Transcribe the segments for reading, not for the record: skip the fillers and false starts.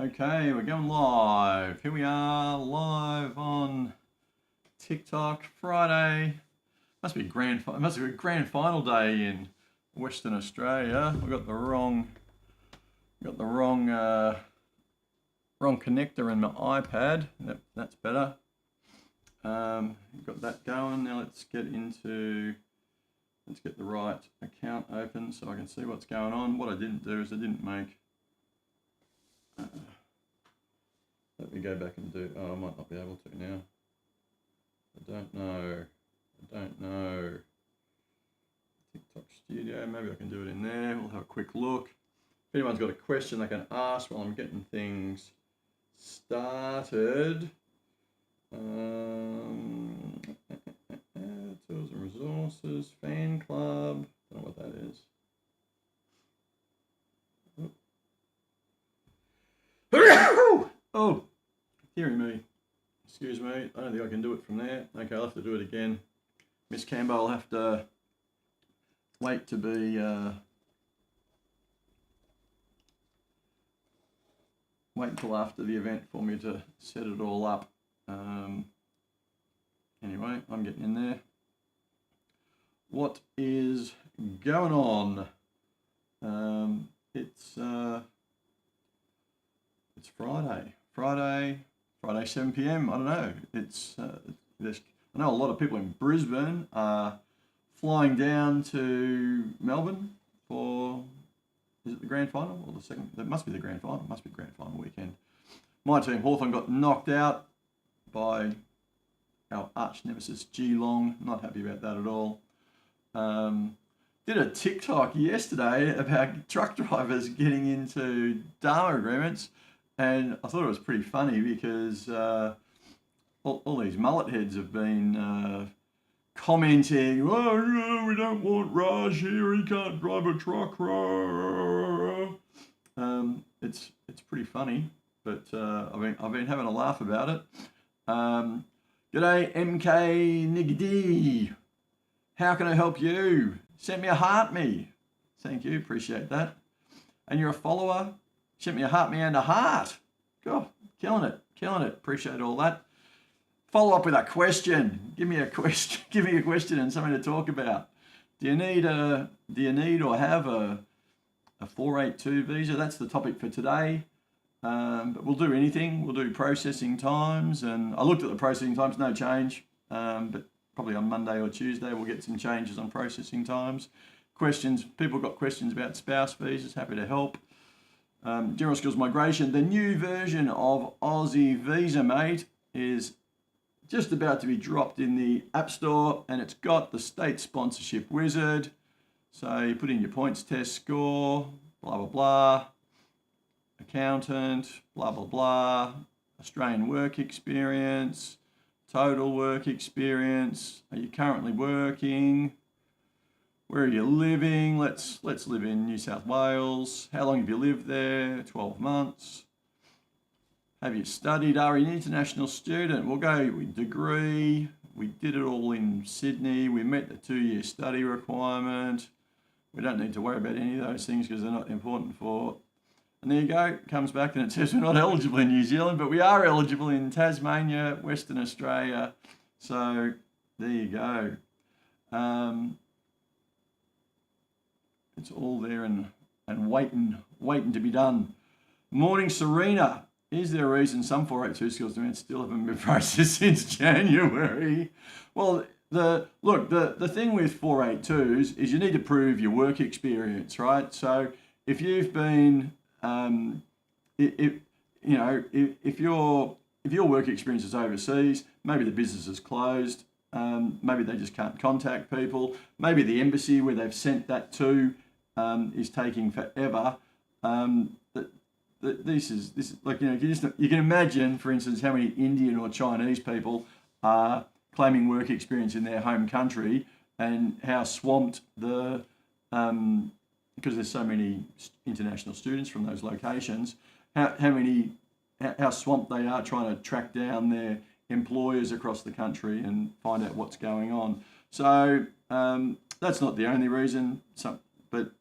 Okay, we're going live. Here we are, live on TikTok. Friday. It must be a grand final day in Western Australia. We got the wrong connector in my iPad. That's better. Got that going. Now let's get the right account open so I can see what's going on. What I didn't do is I didn't make. Let me go back and do. Oh, I might not be able to now. I don't know. TikTok Studio. Maybe I can do it in there. We'll have a quick look. If anyone's got a question they can ask while I'm getting things started. Tools and resources, fan club. Don't know what that is. Oh, hearing me. Excuse me. I don't think I can do it from there. Okay, I'll have to do it again. Miss Campbell, I'll have to wait to be wait until after the event for me to set it all up. Anyway, I'm getting in there. What is going on? It's Friday, 7 p.m. I don't know. I know a lot of people in Brisbane are flying down to Melbourne for, is it the grand final or the second? That must be the grand final. It must be grand final weekend. My team, Hawthorn, got knocked out by our arch nemesis Geelong. Not happy about that at all. Did a TikTok yesterday about truck drivers getting into DARMA agreements, and I thought it was pretty funny because all these mullet heads have been commenting, "Oh no, we don't want Raj here. He can't drive a truck." It's pretty funny, but I've been having a laugh about it. G'day, MK Nigdy. How can I help you? Send me a heart me. Thank you, appreciate that. And you're a follower? Send me a heart me and a heart. God, killing it. Appreciate all that. Follow up with a question. Give me a question and something to talk about. Do you need or have a 482 visa? That's the topic for today. But we'll do anything. We'll do processing times, and I looked at the processing times, no change. But probably on Monday or Tuesday we'll get some changes on processing times. Questions, people got questions about spouse visas, happy to help. General Skills Migration, the new version of Aussie Visa Mate is just about to be dropped in the App Store, and it's got the state sponsorship wizard. So you put in your points test score, blah, blah, blah, accountant, blah, blah, blah, Australian work experience, total work experience. Are you currently working? Where are you living? Let's live in New South Wales. How long have you lived there? 12 months. Have you studied? Are you an international student? We'll go with degree. We did it all in Sydney. We met the 2-year study requirement. We don't need to worry about any of those things because they're not important for. And there you go, it comes back and it says we're not eligible in New Zealand, but we are eligible in Tasmania, Western Australia. So there you go. It's all there and waiting to be done. Morning, Serena. Is there a reason some 482 skills demands still haven't been processed since January? Well, the thing with 482s is you need to prove your work experience, right? So if you've been if your work experience is overseas, maybe the business is closed, maybe they just can't contact people, maybe the embassy where they've sent that to is taking forever. This is like, you can imagine, for instance, how many Indian or Chinese people are claiming work experience in their home country, and how swamped because there's so many international students from those locations, how swamped they are trying to track down their employers across the country and find out what's going on. So that's not the only reason. But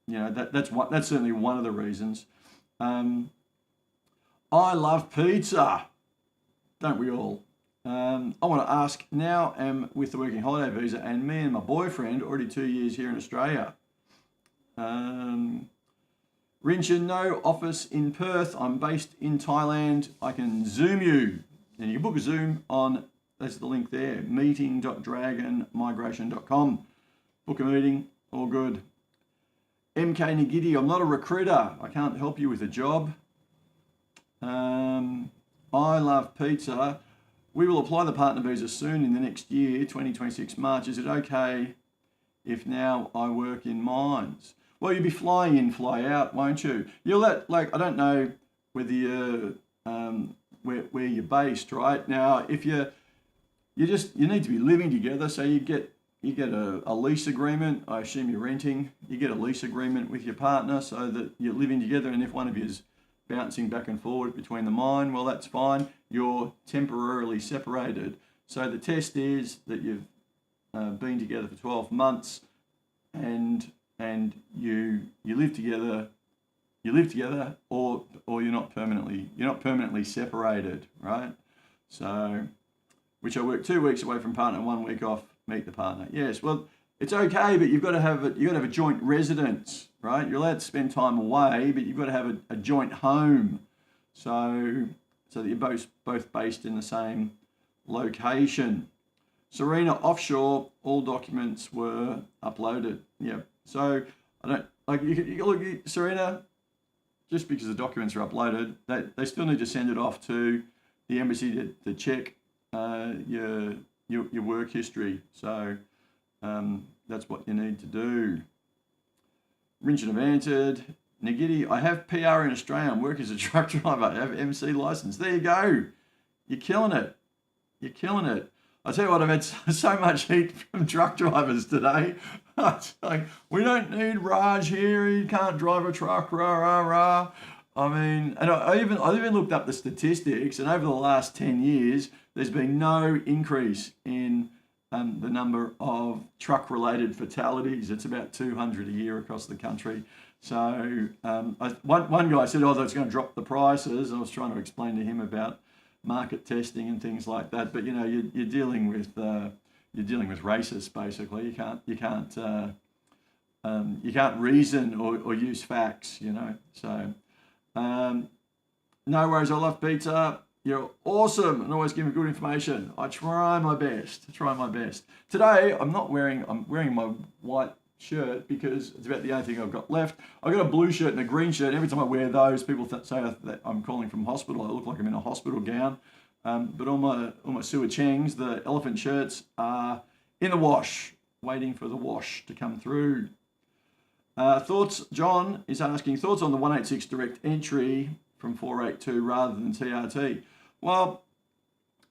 that's certainly one of the reasons. I love pizza. Don't we all? I want to ask, now I'm with the working holiday visa and me and my boyfriend, already 2 years here in Australia. Rinchen, no office in Perth. I'm based in Thailand. I can Zoom you. And you can book a Zoom on, that's the link there, meeting.dragonmigration.com. Book a meeting, all good. MK Nagidi, I'm not a recruiter. I can't help you with a job. I love pizza. We will apply the partner visa soon in the next year, 2026 March. Is it okay if now I work in mines? Well, you'll be flying in, fly out, won't you? You'll I don't know whether you're, where you're based, right? Now, if you need to be living together, so you get a lease agreement. I assume you're renting. You get a lease agreement with your partner so that you're living together, and if one of you is bouncing back and forward between the mine, well, that's fine. You're temporarily separated. So the test is that you've been together for 12 months and you live together. You live together, or you're not permanently separated, right? So, which I work 2 weeks away from partner, 1 week off, meet the partner. Yes, well, it's okay, but you've got to have a joint residence, right? You're allowed to spend time away, but you've got to have a joint home, so that you're both based in the same location. Serena, offshore, all documents were uploaded. Yeah, so I don't like you look, Serena. Just because the documents are uploaded, they still need to send it off to the embassy to check your work history. So that's what you need to do. Rinchen have answered. Nagidi, I have PR in Australia and work as a truck driver. I have MC license. There you go. You're killing it. You're killing it. I tell you what, I've had so much heat from truck drivers today. It's like, we don't need Raj here. He can't drive a truck. Rah rah rah. I mean, and I even looked up the statistics, and over the last 10 years, there's been no increase in the number of truck-related fatalities. It's about 200 a year across the country. So one guy said, "Oh, that's going to drop the prices." I was trying to explain to him about market testing and things like that. But you're dealing with racists basically. You can't reason or use facts. So. No worries, I love pizza. You're awesome and always giving good information. I try my best. Today, I'm wearing my white shirt because it's about the only thing I've got left. I've got a blue shirt and a green shirt. Every time I wear those, people say that I'm calling from hospital. I look like I'm in a hospital gown. But all my Sua Chengs, the elephant shirts, are in the wash, waiting for the wash to come through. Thoughts, John is asking, thoughts on the 186 direct entry from 482 rather than TRT? Well,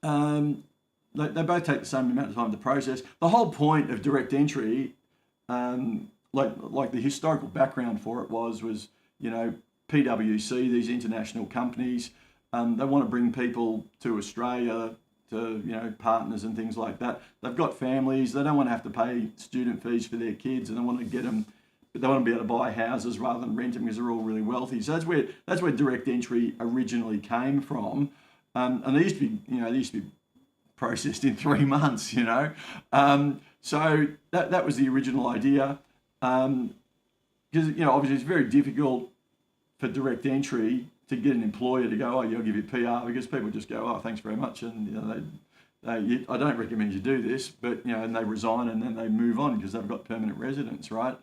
they both take the same amount of time to process. The whole point of direct entry, like the historical background for it was PwC, these international companies, they want to bring people to Australia, to partners and things like that. They've got families, they don't want to have to pay student fees for their kids, and they want to get them. But they want to be able to buy houses rather than rent them because they're all really wealthy. So that's where direct entry originally came from, and they used to be processed in 3 months. So that was the original idea. Because obviously it's very difficult for direct entry to get an employer to go, oh yeah, I'll give you PR, because people just go, oh thanks very much, and I don't recommend you do this, but and they resign and then they move on because they've got permanent residence, right?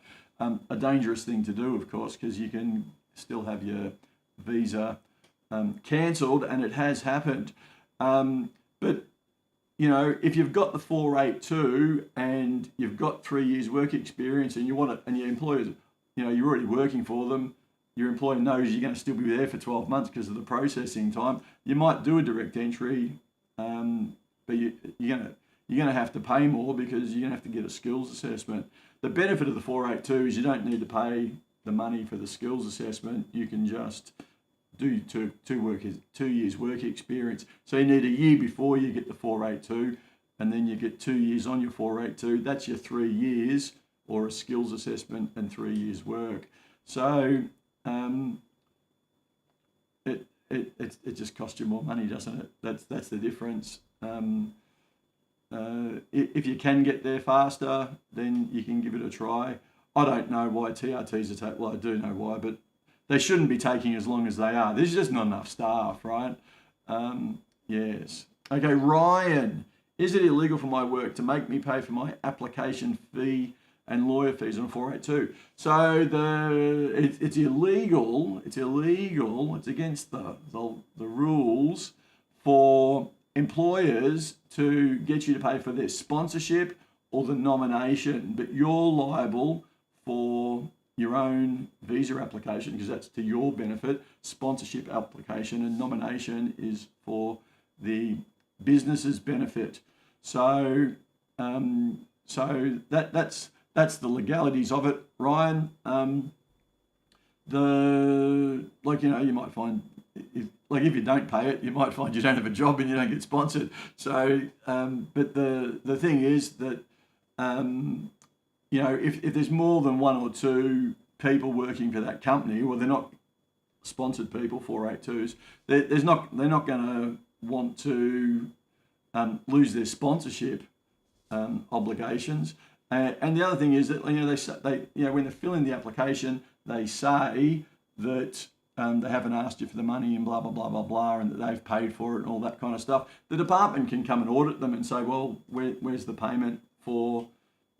A dangerous thing to do, of course, because you can still have your visa cancelled, and it has happened. But if you've got the 482 and you've got 3 years work experience, and you want it, and your employers, you're already working for them, your employer knows you're going to still be there for 12 months because of the processing time, you might do a direct entry, but you're going to have to pay more because you're going to have to get a skills assessment. The benefit of the 482 is you don't need to pay the money for the skills assessment. You can just do 2 years work experience. So you need a year before you get the 482, and then you get 2 years on your 482. That's your 3 years, or a skills assessment and 3 years work. So it just costs you more money, doesn't it? That's the difference. If you can get there faster, then you can give it a try. I don't know why TRTs are taking, well, I do know why, but they shouldn't be taking as long as they are. There's just not enough staff, right? Yes. Okay, Ryan, is it illegal for my work to make me pay for my application fee and lawyer fees on a 482? So it's illegal. It's illegal. It's against the rules for employers to get you to pay for their sponsorship or the nomination, but you're liable for your own visa application because that's to your benefit. Sponsorship application and nomination is for the business's benefit. So that's the legalities of it, Ryan. You might find if you don't pay it, you might find you don't have a job and you don't get sponsored. So, but the thing is that if there's more than one or two people working for that company, well, they're not sponsored people, 482s. They're not going to want to lose their sponsorship obligations. And the other thing is that they when they fill in the application, they say that they haven't asked you for the money and blah blah blah blah blah, and that they've paid for it and all that kind of stuff. The department can come and audit them and say, well, where's the payment for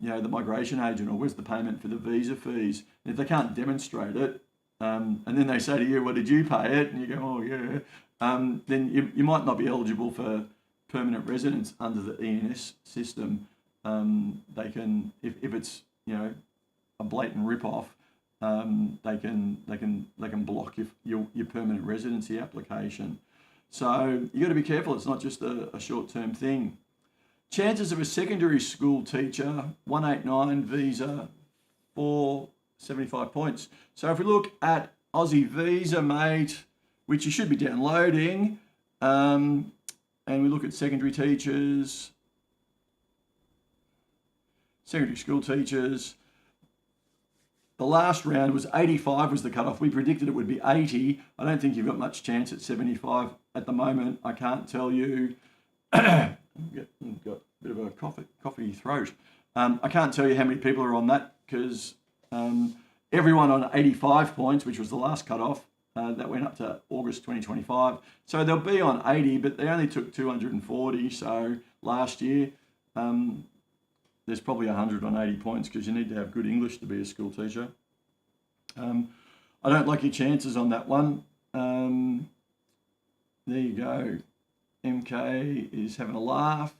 the migration agent, or where's the payment for the visa fees? And if they can't demonstrate it, and then they say to you, well, did you pay it? And you go, oh yeah, then you might not be eligible for permanent residence under the ENS system. They can, if it's a blatant rip-off, they can block your permanent residency application. So you got to be careful. It's not just a short-term thing. Chances of a secondary school teacher, 189 visa, 475 points. So if we look at Aussie Visa, mate, which you should be downloading, and we look at secondary teachers, secondary school teachers, the last round was 85 was the cutoff. We predicted it would be 80. I don't think you've got much chance at 75 at the moment. I can't tell you. I've got a bit of a coffee throat. I can't tell you how many people are on that because everyone on 85 points, which was the last cutoff, that went up to August 2025. So they'll be on 80, but they only took 240. So last year, there's probably 100 on 80 points because you need to have good English to be a school teacher. I don't like your chances on that one. There you go. MK is having a laugh.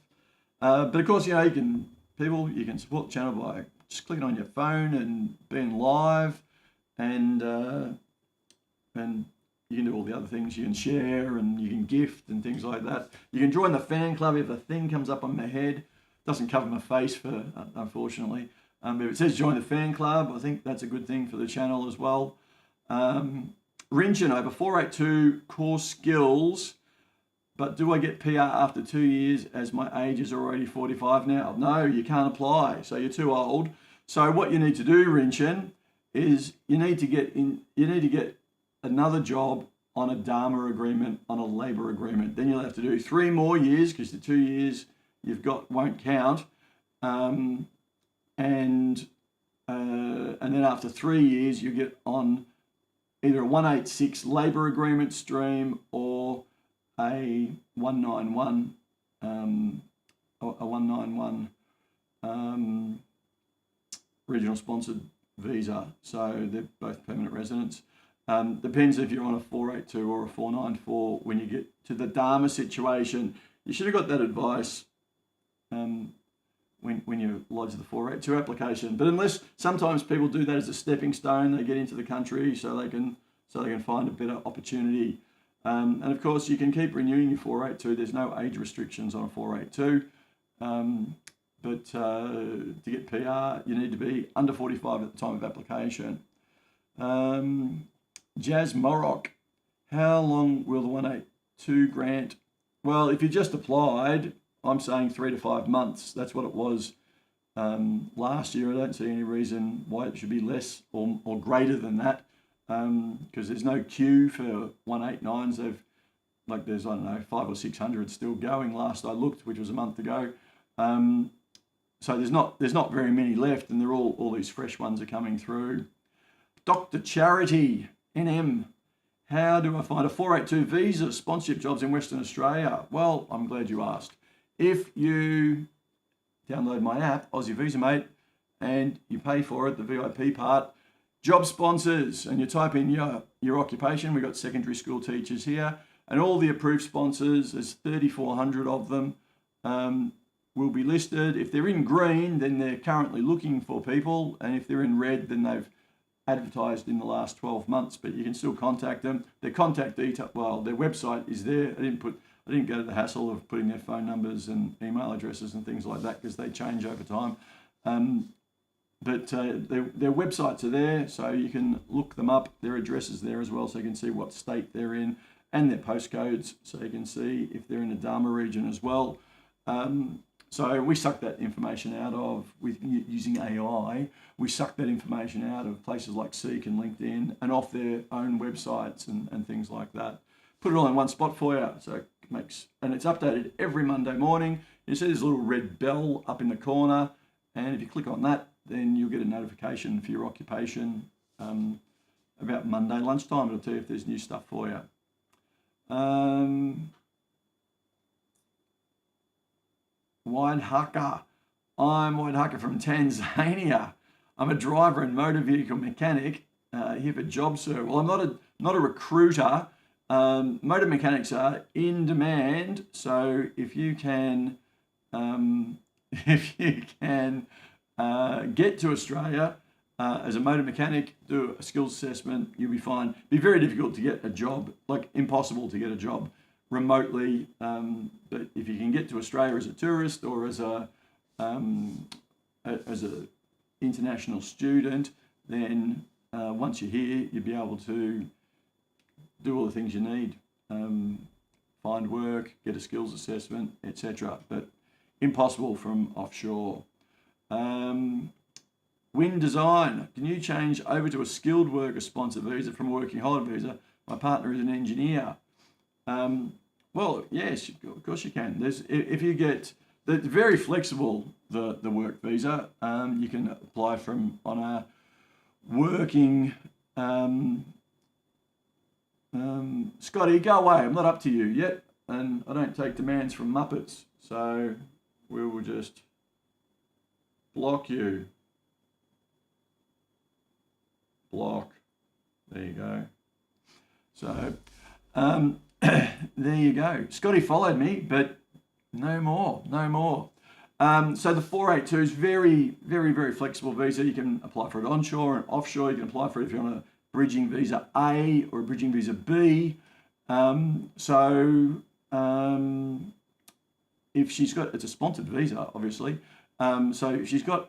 But of course, you can support the channel by just clicking on your phone and being live, and you can do all the other things. You can share and you can gift and things like that. You can join the fan club if a thing comes up on my head. Doesn't cover my face, unfortunately. But if it says join the fan club, I think that's a good thing for the channel as well. Rinchen over 482 core skills. But do I get PR after 2 years as my age is already 45 now? No, you can't apply. So you're too old. So what you need to do, Rinchen, is you need to get another job on a Dharma agreement, on a labour agreement. Then you'll have to do 3 more years because the 2 years you've got won't count. And then after 3 years, you get on either a 186 labour agreement stream or a 191 regional sponsored visa. So they're both permanent residents. Depends if you're on a 482 or a 494 when you get to the Dharma situation. You should have got that advice when you lodge the 482 application. But unless sometimes people do that as a stepping stone, they get into the country so they can find a better opportunity. And of course, you can keep renewing your 482. There's no age restrictions on a 482. But to get PR, you need to be under 45 at the time of application. Jazz Morrock, how long will the 182 grant? Well, if you just applied, I'm saying 3 to 5 months. That's what it was last year. I don't see any reason why it should be less or greater than that. because there's no queue for 189s. There's, I don't know, 500 or 600 still going last I looked, which was a month ago. So there's not very many left, and they're all these fresh ones are coming through. Dr. Charity, NM, how do I find a 482 visa sponsorship jobs in Western Australia? Well, I'm glad you asked. If you download my app, Aussie Visa Mate, and you pay for it, the VIP part, job sponsors, and you type in your occupation. We've got secondary school teachers here, and all the approved sponsors, there's 3,400 of them, will be listed. If they're in green, then they're currently looking for people, and if they're in red, then they've advertised in the last 12 months, but you can still contact them. Their contact detail, well, their website is there. I didn't go to the hassle of putting their phone numbers and email addresses and things like that because they change over time. But their websites are there, so you can look them up. Their address is there as well, so you can see what state they're in, and their postcodes, so you can see if they're in the Dharma region as well. So we suck that information out of, with using AI, we suck that information out of places like Seek and LinkedIn and off their own websites and things like that. Put it all in one spot for you, so it makes, and it's updated every Monday morning. You see there's a little red bell up in the corner, and if you click on that, then you'll get a notification for your occupation about Monday lunchtime. It'll tell you if there's new stuff for you. Waidhaka. I'm Waidhaka from Tanzania. I'm a driver and motor vehicle mechanic here for job search. Well, I'm not a recruiter. Motor mechanics are in demand, so if you can get to Australia as a motor mechanic, do a skills assessment, you'll be fine. Be very difficult to get a job, like impossible to get a job remotely. But if you can get to Australia as a tourist or as a international student, then once you're here, you'll be able to do all the things you need. Find work, get a skills assessment, etc. But impossible from offshore. Wind Design, can you change over to a skilled worker sponsor visa from a working holiday visa? My partner is an engineer. Well, yes, of course you can. If you get, it's very flexible, the work visa. You can apply on a working, Scotty, go away, I'm not up to you yet, and I don't take demands from Muppets, so we will just block you. Block. There you go. So, there you go. Scotty followed me, but no more. So the 482 is very, very, very flexible visa. You can apply for it onshore and offshore. You can apply for it if you're on a bridging visa A or a bridging visa B. If she's got, it's a sponsored visa, obviously. So if she's got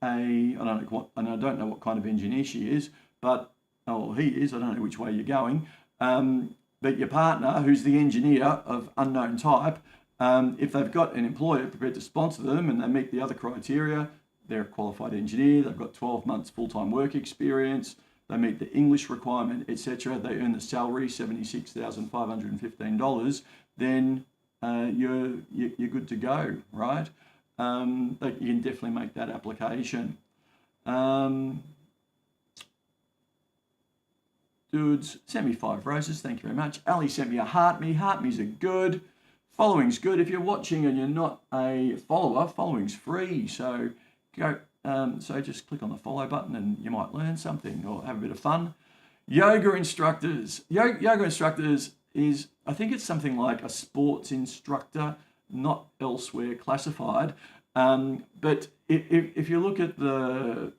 I don't know what kind of engineer she is, but, or he is, I don't know which way you're going. But your partner, who's the engineer of unknown type, if they've got an employer prepared to sponsor them and they meet the other criteria, they're a qualified engineer, they've got 12 months full-time work experience, they meet the English requirement, etc., they earn the salary, $76,515, then you're good to go, right? But you can definitely make that application. Dudes, sent me 5 roses, thank you very much. Ali sent me a heart me. Heart me's are good. Following's good. If you're watching and you're not a follower, following's free. So go. So just click on the follow button and you might learn something or have a bit of fun. Yoga instructors. Yoga instructors is, I think it's something like a sports instructor, not elsewhere classified. But if you look at the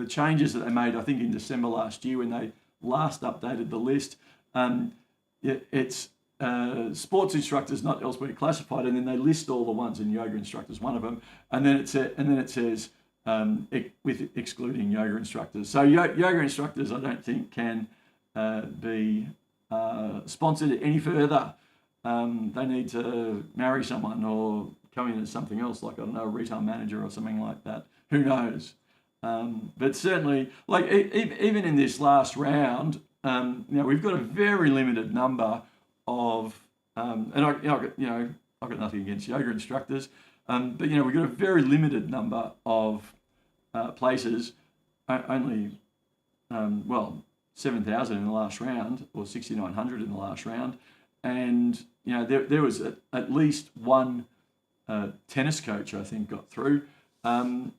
changes that they made, I think in December last year when they last updated the list, it's sports instructors not elsewhere classified, and then they list all the ones, and yoga instructors one of them, and then it says with excluding yoga instructors. So yoga instructors, I don't think can be sponsored any further. They need to marry someone or come in as something else, like, I don't know, a retail manager or something like that. Who knows? But certainly, like even in this last round, we've got a very limited number of, and I've got nothing against yoga instructors, but we've got a very limited number of places, only 7,000 in the last round, or 6,900 in the last round, and there was at least one tennis coach I think got through, and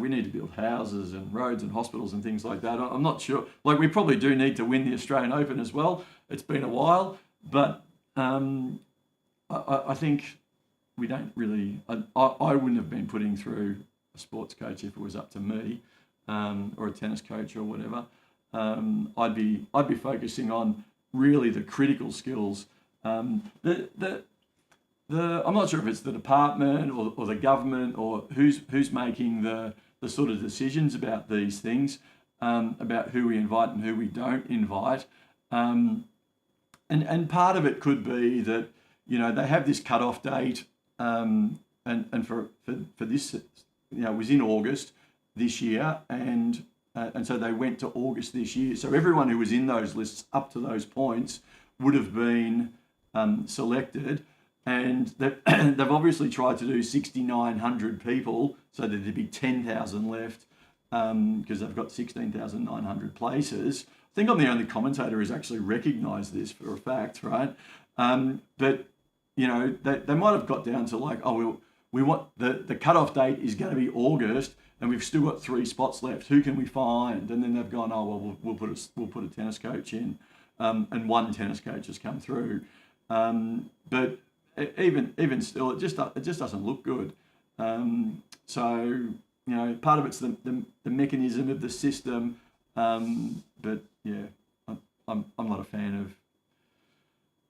we need to build houses and roads and hospitals and things like that. I'm not sure. Like, we probably do need to win the Australian Open as well. It's been a while, but I think we don't really. I wouldn't have been putting through a sports coach if it was up to me, or a tennis coach or whatever. I'd be focusing on really the critical skills. I'm not sure if it's the department or the government or who's making the sort of decisions about these things, about who we invite and who we don't invite. And part of it could be that they have this cut-off date, and for this, it was in August this year, and so they went to August this year. So everyone who was in those lists up to those points would have been selected, and they've obviously tried to do 6,900 people so that there'd be 10,000 left, because they've got 16,900 places. I think I'm the only commentator who's actually recognised this for a fact, right? But they might have got down to like, oh, we want the cutoff date is going to be August, and we've still got 3 spots left. Who can we find? And then they've gone, oh well, we'll put a tennis coach in, and one tennis coach has come through. But even still, it just doesn't look good. So part of it's the mechanism of the system. But yeah, I'm not a fan of.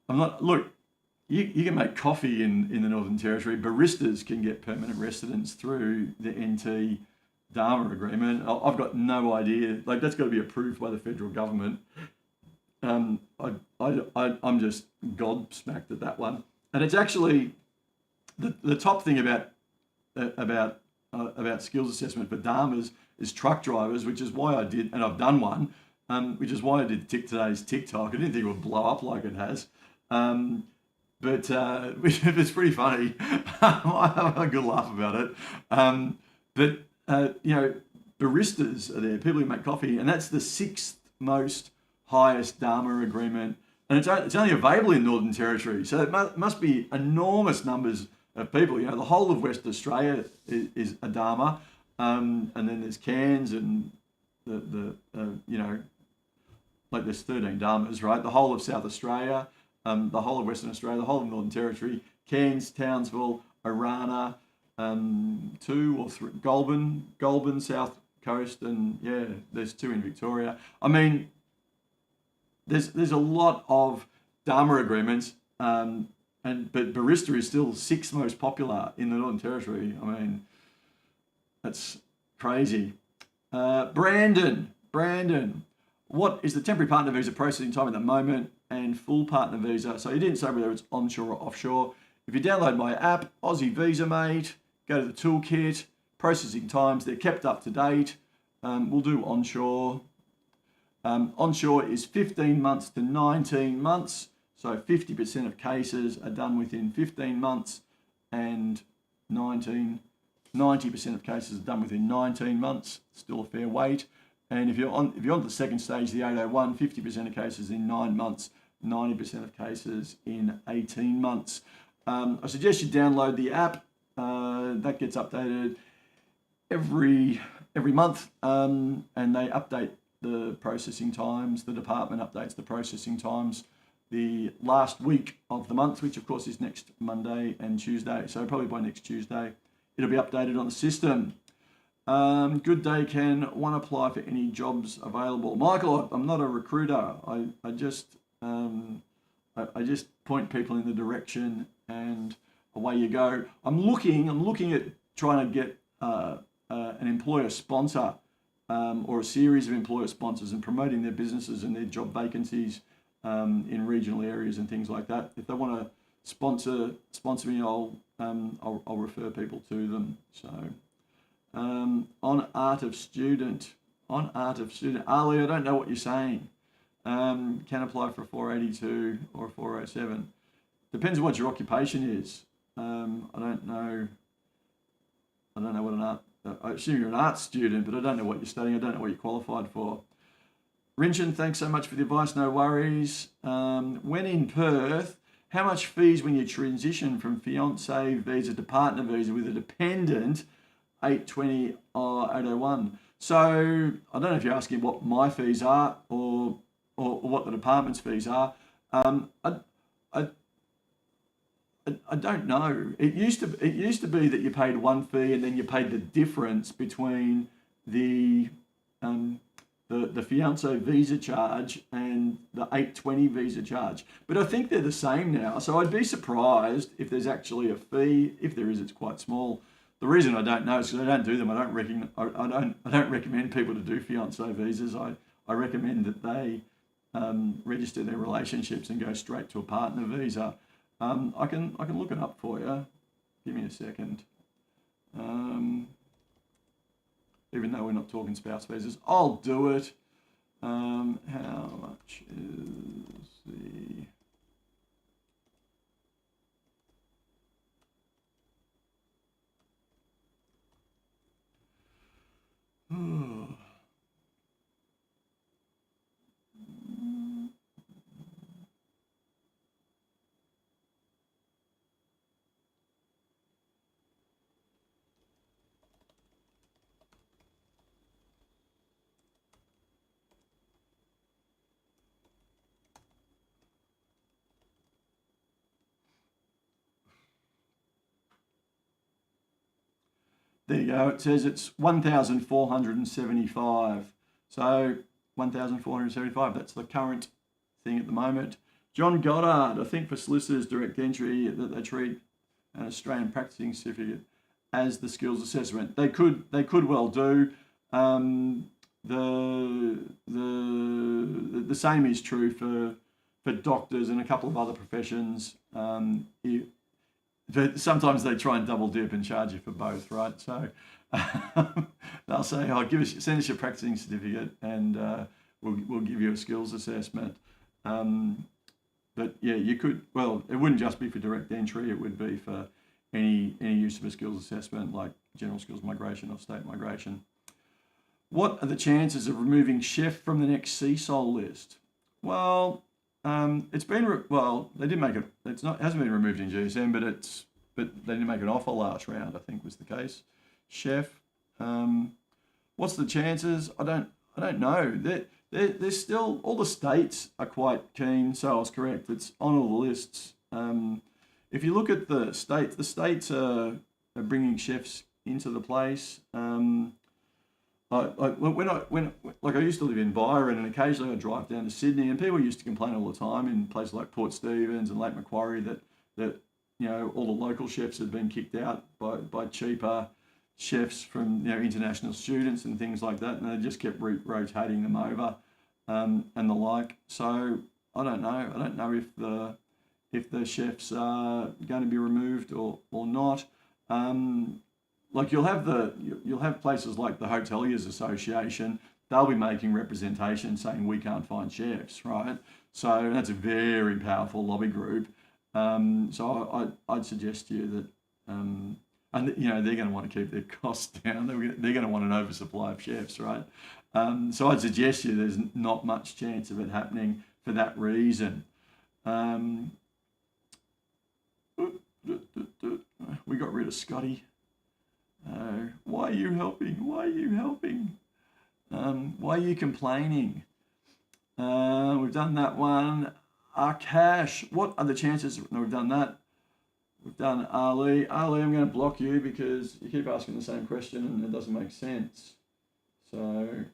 I'm not. Look, you can make coffee in the Northern Territory. Baristas can get permanent residence through the NT Dharma agreement. I've got no idea. Like, that's got to be approved by the federal government. I'm just gobsmacked at that one. And it's actually the top thing about skills assessment for Dharmas is truck drivers, which is why I did, and I've done one, which is why I did today's TikTok. I didn't think it would blow up like it has. But it's pretty funny. I have a good laugh about it. But baristas are there, people who make coffee, and that's the 6th most highest Dharma agreement, and it's only available in Northern Territory. So it must be enormous numbers of people. The whole of West Australia is a Dharma, and then there's Cairns and like there's 13 Dharmas, right? The whole of South Australia, the whole of Western Australia, the whole of Northern Territory, Cairns, Townsville, Arana, 2 or 3, Goulburn, South Coast, and yeah, there's 2 in Victoria. I mean, there's a lot of Dharma agreements, but barista is still 6th most popular in the Northern Territory. I mean, that's crazy. Brandon, what is the temporary partner visa processing time at the moment and full partner visa? So you didn't say whether it's onshore or offshore. If you download my app, Aussie Visa Mate, go to the toolkit, processing times, they're kept up to date. We'll do onshore. Onshore is 15 months to 19 months. So 50% of cases are done within 15 months, and 90% of cases are done within 19 months. Still a fair wait. And if you're on the second stage, the 801, 50% of cases in 9 months, 90% of cases in 18 months. I suggest you download the app. That gets updated every month, and they update the processing times. The department updates the processing times the last week of the month, which of course is next Monday and Tuesday. So probably by next Tuesday, it'll be updated on the system. Good day, Ken. Want to apply for any jobs available? Michael, I'm not a recruiter. I just point people in the direction, and away you go. I'm looking at trying to get an employer sponsor, or a series of employer sponsors, and promoting their businesses and their job vacancies in regional areas and things like that. If they want to sponsor me, I'll refer people to them. So On Art of Student. On Art of Student. Ali, I don't know what you're saying. Can apply for a 482 or a 407. Depends on what your occupation is. I don't know what an art... I assume you're an art student, but I don't know what you're studying. I don't know what you're qualified for. Rinchin, thanks so much for the advice. No worries. When in Perth, how much fees when you transition from fiance visa to partner visa with a dependent 820 or 801? So I don't know if you're asking what my fees are or what the department's fees are. I don't know. It used to be that you paid one fee and then you paid the difference between the fiance visa charge and the 820 visa charge. But I think they're the same now. So I'd be surprised if there's actually a fee. If there is, it's quite small. The reason I don't know is because I don't do them. I don't recommend people to do fiance visas. I recommend that they register their relationships and go straight to a partner visa. I can look it up for you. Give me a second. Even though we're not talking spouse visas, I'll do it. How much is the... There you go. It says it's 1,475. So 1,475. That's the current thing at the moment. John Goddard, I think for solicitors direct entry that they treat an Australian practicing certificate as the skills assessment. They could well do. The same is true for doctors and a couple of other professions. Sometimes they try and double dip and charge you for both, right? So they'll say, "Oh, send us your practicing certificate, and we'll give you a skills assessment." But yeah, you could. Well, it wouldn't just be for direct entry; it would be for any use of a skills assessment, like general skills migration or state migration. What are the chances of removing chef from the next CSOL list? Well, it's been they did make it. Hasn't been removed in GSM, but they didn't make an offer last round. I think was the case. Chef. What's the chances? I don't know. There's still, all the states are quite keen. So I was correct. It's on all the lists. If you look at the states are bringing chefs into the place. I used to live in Byron, and occasionally I'd drive down to Sydney, and people used to complain all the time in places like Port Stephens and Lake Macquarie that all the local chefs had been kicked out by cheaper chefs from international students and things like that, and they just kept rotating them over and the like. So I don't know. I don't know if the chefs are going to be removed or not. You'll have places like the Hoteliers Association. They'll be making representation saying we can't find chefs, right? So that's a very powerful lobby group. So I'd suggest to you that, and they're going to want to keep their costs down. They're going to want an oversupply of chefs, right? So I'd suggest to you there's not much chance of it happening for that reason. We got rid of Scotty. Why are you helping? Why are you helping? Why are you complaining? We've done that one. Akash, what are the chances? No, we've done that. We've done Ali. Ali, I'm going to block you because you keep asking the same question and it doesn't make sense. So,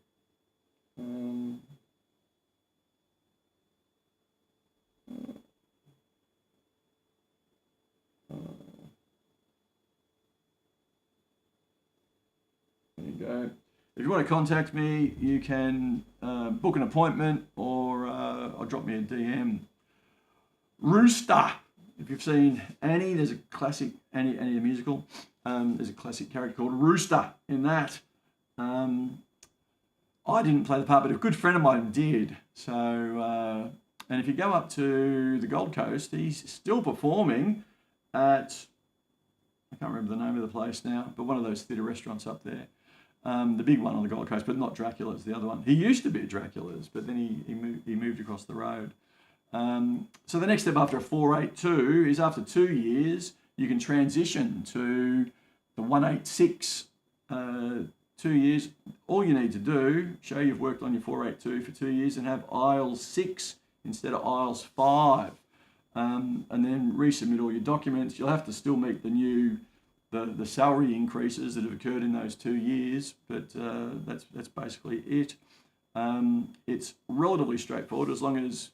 there you go. If you want to contact me, you can book an appointment or drop me a DM. Rooster. If you've seen Annie, there's a classic Annie the musical. There's a classic character called Rooster in that. I didn't play the part, but a good friend of mine did. So, and if you go up to the Gold Coast, he's still performing at, I can't remember the name of the place now, but one of those theatre restaurants up there. The big one on the Gold Coast, but not Dracula's, the other one. He used to be at Dracula's, but then he moved across the road. So the next step after a 482 is after 2 years, you can transition to the 186. 2 years, all you need to do, show you've worked on your 482 for 2 years and have IELTS 6 instead of IELTS 5. And then resubmit all your documents. You'll have to still meet the salary increases that have occurred in those 2 years, but that's basically it. It's relatively straightforward as long as,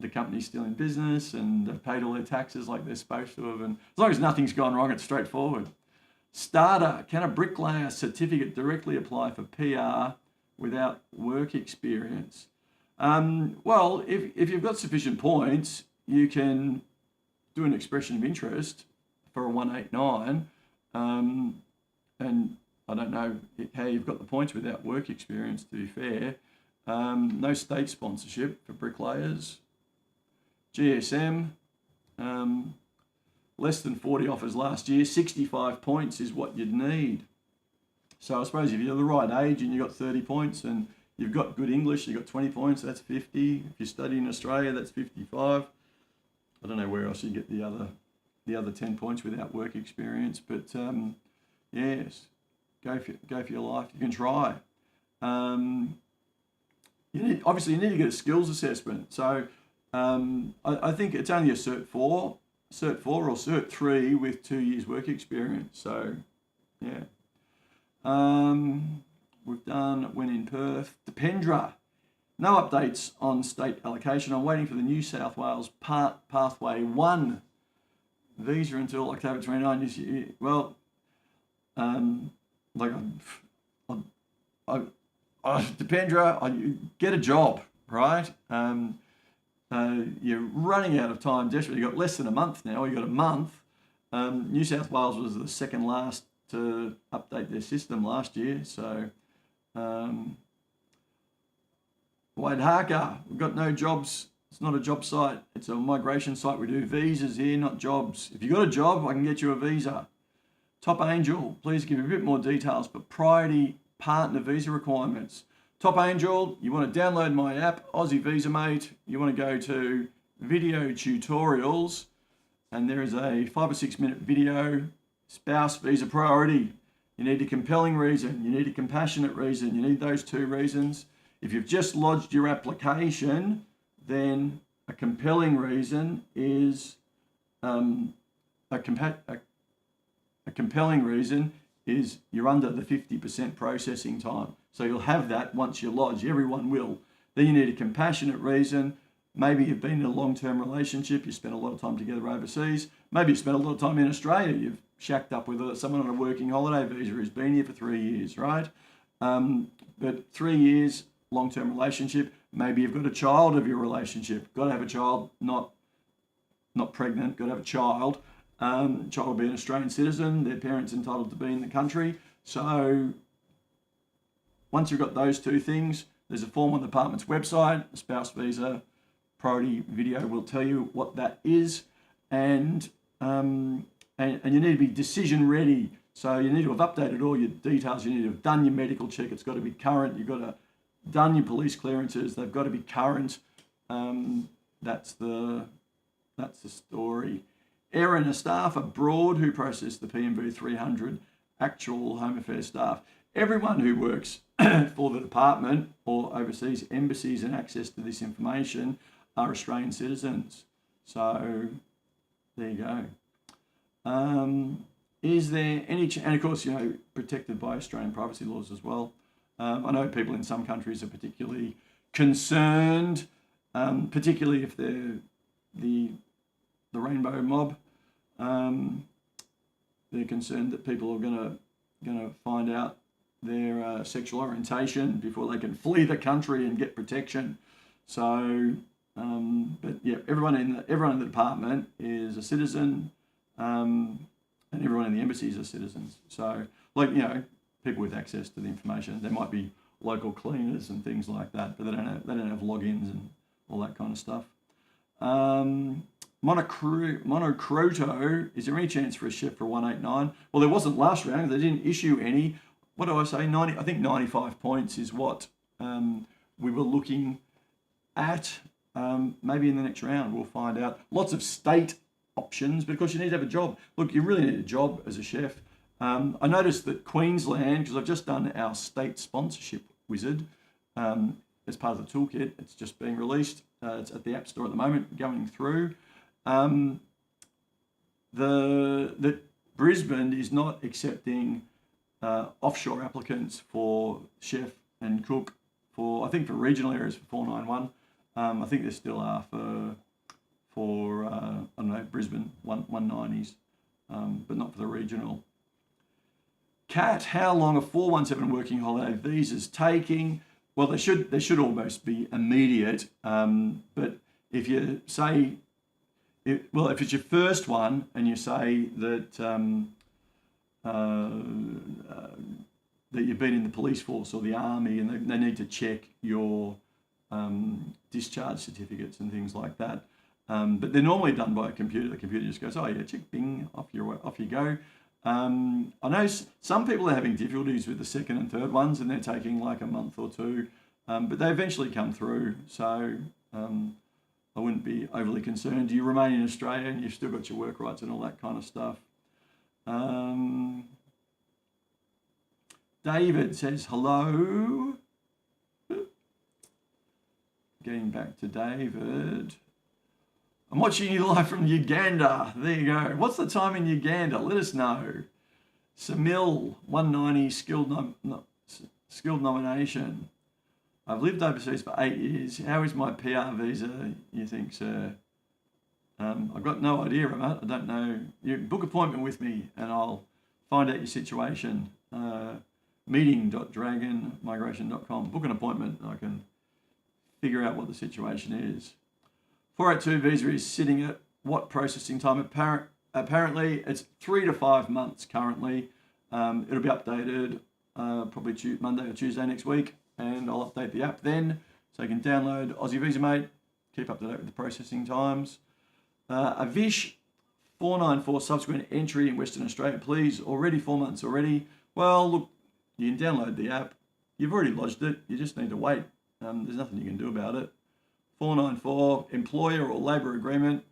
the company's still in business and they've paid all their taxes like they're supposed to have, and as long as nothing's gone wrong, it's straightforward. Starter, can a bricklayer certificate directly apply for PR without work experience? Well, if you've got sufficient points, you can do an expression of interest for a 189. And I don't know how you've got the points without work experience, to be fair. No state sponsorship for bricklayers. GSM, less than 40 offers last year. 65 points is what you'd need. So I suppose if you're the right age and you've got 30 points and you've got good English, you've got 20 points, that's 50. If you study in Australia, that's 55. I don't know where else you get the other 10 points without work experience, but yes, go for your life. You can try. You need to get a skills assessment. So I think it's only a Cert 4 or Cert 3 with 2 years work experience. So yeah. We've done when in Perth. Dependra. No updates on state allocation. I'm waiting for the New South Wales Pathway 1 visa until October 29 this year. Well, Dependra, get a job, right? You're running out of time desperately. You've got less than a month now. You've got a month. New South Wales was the second last to update their system last year. So, Waidhaka, we've got no jobs. It's not a job site. It's a migration site. We do visas here, not jobs. If you've got a job, I can get you a visa. Top Angel, please give me a bit more details, but priority partner visa requirements. Top Angel, you want to download my app, Aussie Visa Mate. You want to go to video tutorials, and there is a 5 or 6 minute video, spouse visa priority. You need a compelling reason. You need a compassionate reason. You need those two reasons. If you've just lodged your application, then a compelling reason is a compelling reason is you're under the 50% processing time. So you'll have that once you lodge. Everyone will. Then you need a compassionate reason. Maybe you've been in a long-term relationship. You spent a lot of time together overseas. Maybe you spent a lot of time in Australia. You've shacked up with someone on a working holiday visa who's been here for 3 years, right? But 3 years, long-term relationship. Maybe you've got a child of your relationship. Got to have a child, not pregnant. Got to have a child. Child will be an Australian citizen. Their parents entitled to be in the country. So once you've got those two things, there's a form on the department's website. A spouse visa priority video will tell you what that is, and you need to be decision ready. So you need to have updated all your details. You need to have done your medical check. It's got to be current. You've got to done your police clearances. They've got to be current. That's the story. Erin, a staff abroad who process the PMV 300 actual Home Affairs staff. Everyone who works for the department or overseas embassies and access to this information are Australian citizens. So there you go. Is there any, and of course, protected by Australian privacy laws as well. I know people in some countries are particularly concerned, particularly if they're the rainbow mob. They're concerned that people are gonna find out their sexual orientation before they can flee the country and get protection. So, but yeah, everyone in the department is a citizen, and and everyone in the embassies are citizens. So, like, you know, people with access to the information. There might be local cleaners and things like that, but they don't have logins and all that kind of stuff. Monocroto, is there any chance for a chef for 189? Well, there wasn't last round. They didn't issue any. What do I say? 90. I think 95 points is what we were looking at. Maybe in the next round we'll find out. Lots of state options because you need to have a job. Look, you really need a job as a chef. I noticed that Queensland, because I've just done our state sponsorship wizard as part of the toolkit, it's just being released. It's at the App Store at the moment, going through. That Brisbane is not accepting offshore applicants for chef and cook for, I think, for regional areas for 491. I think there still are for I don't know, Brisbane 190s, but not for the regional. Cat, how long are 417 working holiday visas taking? Well, they should almost be immediate. But if you say, if it's your first one and you say that that you've been in the police force or the army, and they need to check your discharge certificates and things like that. But they're normally done by a computer. The computer just goes, oh yeah, check, bing, off you go. I know some people are having difficulties with the second and third ones, and they're taking like a month or two, but they eventually come through. So I wouldn't be overly concerned. You remain in Australia and you've still got your work rights and all that kind of stuff. David says hello. Getting back to David. I'm watching you live from Uganda. There you go. What's the time in Uganda? Let us know. Samil, 190, skilled nomination. I've lived overseas for 8 years. How is my PR visa, you think, sir? I've got no idea, Ramat. I don't know. You book an appointment with me and I'll find out your situation. Meeting.dragonmigration.com. Book an appointment and I can figure out what the situation is. 482 visa is sitting at what processing time? Apparently, it's 3 to 5 months currently. It'll be updated probably Monday or Tuesday next week, and I'll update the app then, so you can download Aussie Visa Mate, keep up to date with the processing times. Avish, 494 subsequent entry in Western Australia, please. Already 4 months already. Well, look, you can download the app. You've already lodged it. You just need to wait. There's nothing you can do about it. 494, employer or labour agreement.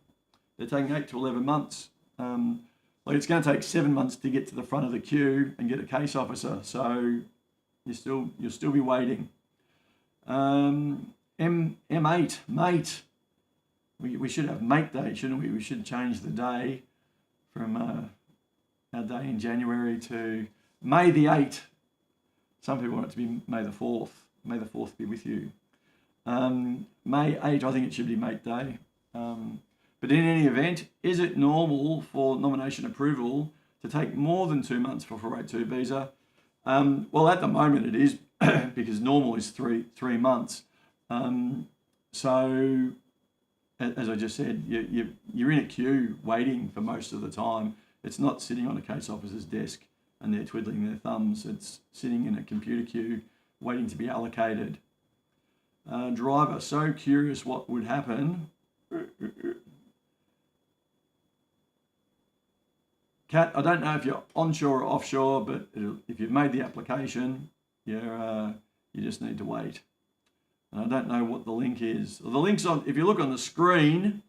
They're taking 8 to 11 months. Like it's going to take 7 months to get to the front of the queue and get a case officer. So you'll still be waiting. M8, mate. We should have mate day, shouldn't we? We should change the day from our day in January to May the 8th. Some people want it to be May the 4th. May the 4th be with you. May 8, I think it should be mate day. But in any event, is it normal for nomination approval to take more than 2 months for 482 visa? Well, at the moment it is because normal is three months. So, as I just said, you're in a queue waiting for most of the time. It's not sitting on a case officer's desk and they're twiddling their thumbs. It's sitting in a computer queue waiting to be allocated. Driver, so curious what would happen. Kat, I don't know if you're onshore or offshore, but if you've made the application, you just need to wait. And I don't know what the link is. The link's on, if you look on the screen,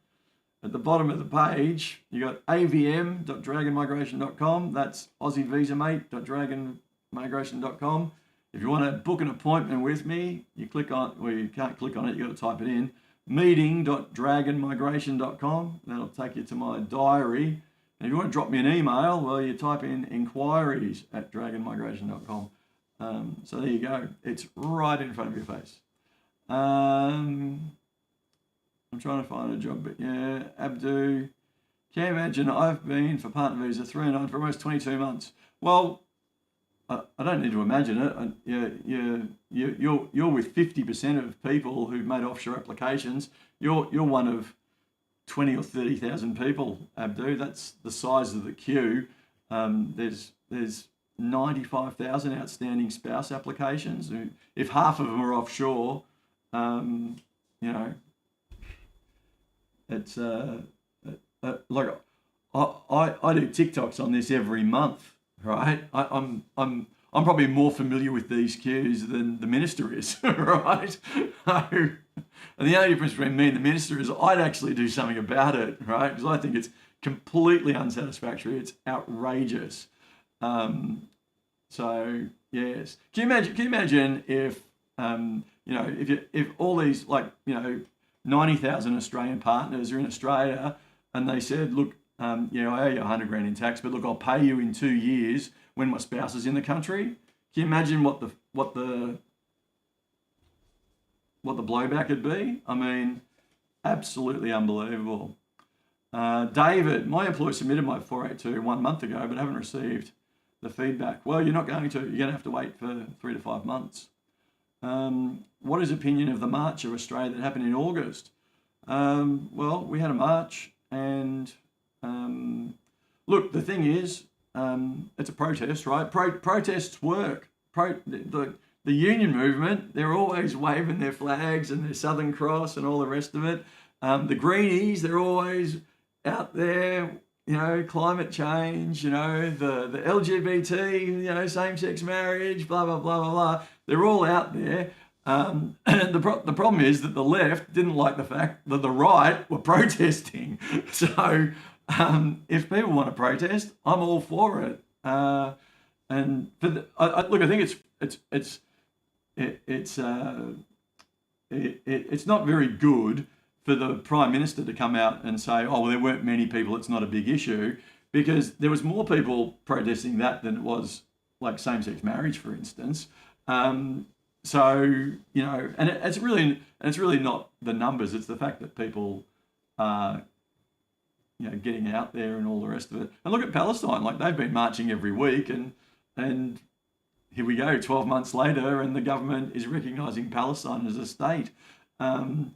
at the bottom of the page, you got avm.dragonmigration.com. That's AussieVisaMate.dragonmigration.com. If you want to book an appointment with me, you click on, well, you can't click on it, you've got to type it in, meeting.dragonmigration.com. That'll take you to my diary. And if you want to drop me an email, well, you type in inquiries@dragonmigration.com. So there you go. It's right in front of your face. I'm trying to find a job, but yeah, Abdu. Can you imagine I've been for partner visa 309 for almost 22 months? Well, I don't need to imagine it. You're with 50% of people who've made offshore applications. You're one of 20 or 30,000 people, Abdu. That's the size of the queue. There's 95,000 outstanding spouse applications. If half of them are offshore, you know, it's like I do TikToks on this every month, right? I'm probably more familiar with these queues than the minister is, right? And the only difference between me and the minister is I'd actually do something about it, right? Because I think it's completely unsatisfactory. It's outrageous. So yes, can you imagine if if all these 90,000 Australian partners are in Australia and they said, look, I owe you 100 grand in tax, but look, I'll pay you in 2 years when my spouse is in the country. Can you imagine what the blowback would be? I mean, absolutely unbelievable. David, my employer submitted my 482 1 month ago, but haven't received the feedback. Well, you're not going to. You're going to have to wait for 3 to 5 months. What is opinion of the March of Australia that happened in August? Well, we had a march, and look, the thing is, it's a protest, right? Protests work. The union movement, they're always waving their flags and their Southern Cross and all the rest of it. The Greenies, they're always out there, climate change, the LGBT, same-sex marriage, blah, blah, blah, blah, blah. They're all out there. And the problem is that the left didn't like the fact that the right were protesting. So if people want to protest, I'm all for it. And for look, I think it's not very good for the Prime Minister to come out and say, oh, well, there weren't many people, it's not a big issue, because there was more people protesting that than it was like same-sex marriage, for instance. So, and it's really not the numbers, it's the fact that people are, getting out there and all the rest of it. And look at Palestine, like they've been marching every week, and here we go, 12 months later, and the government is recognising Palestine as a state. And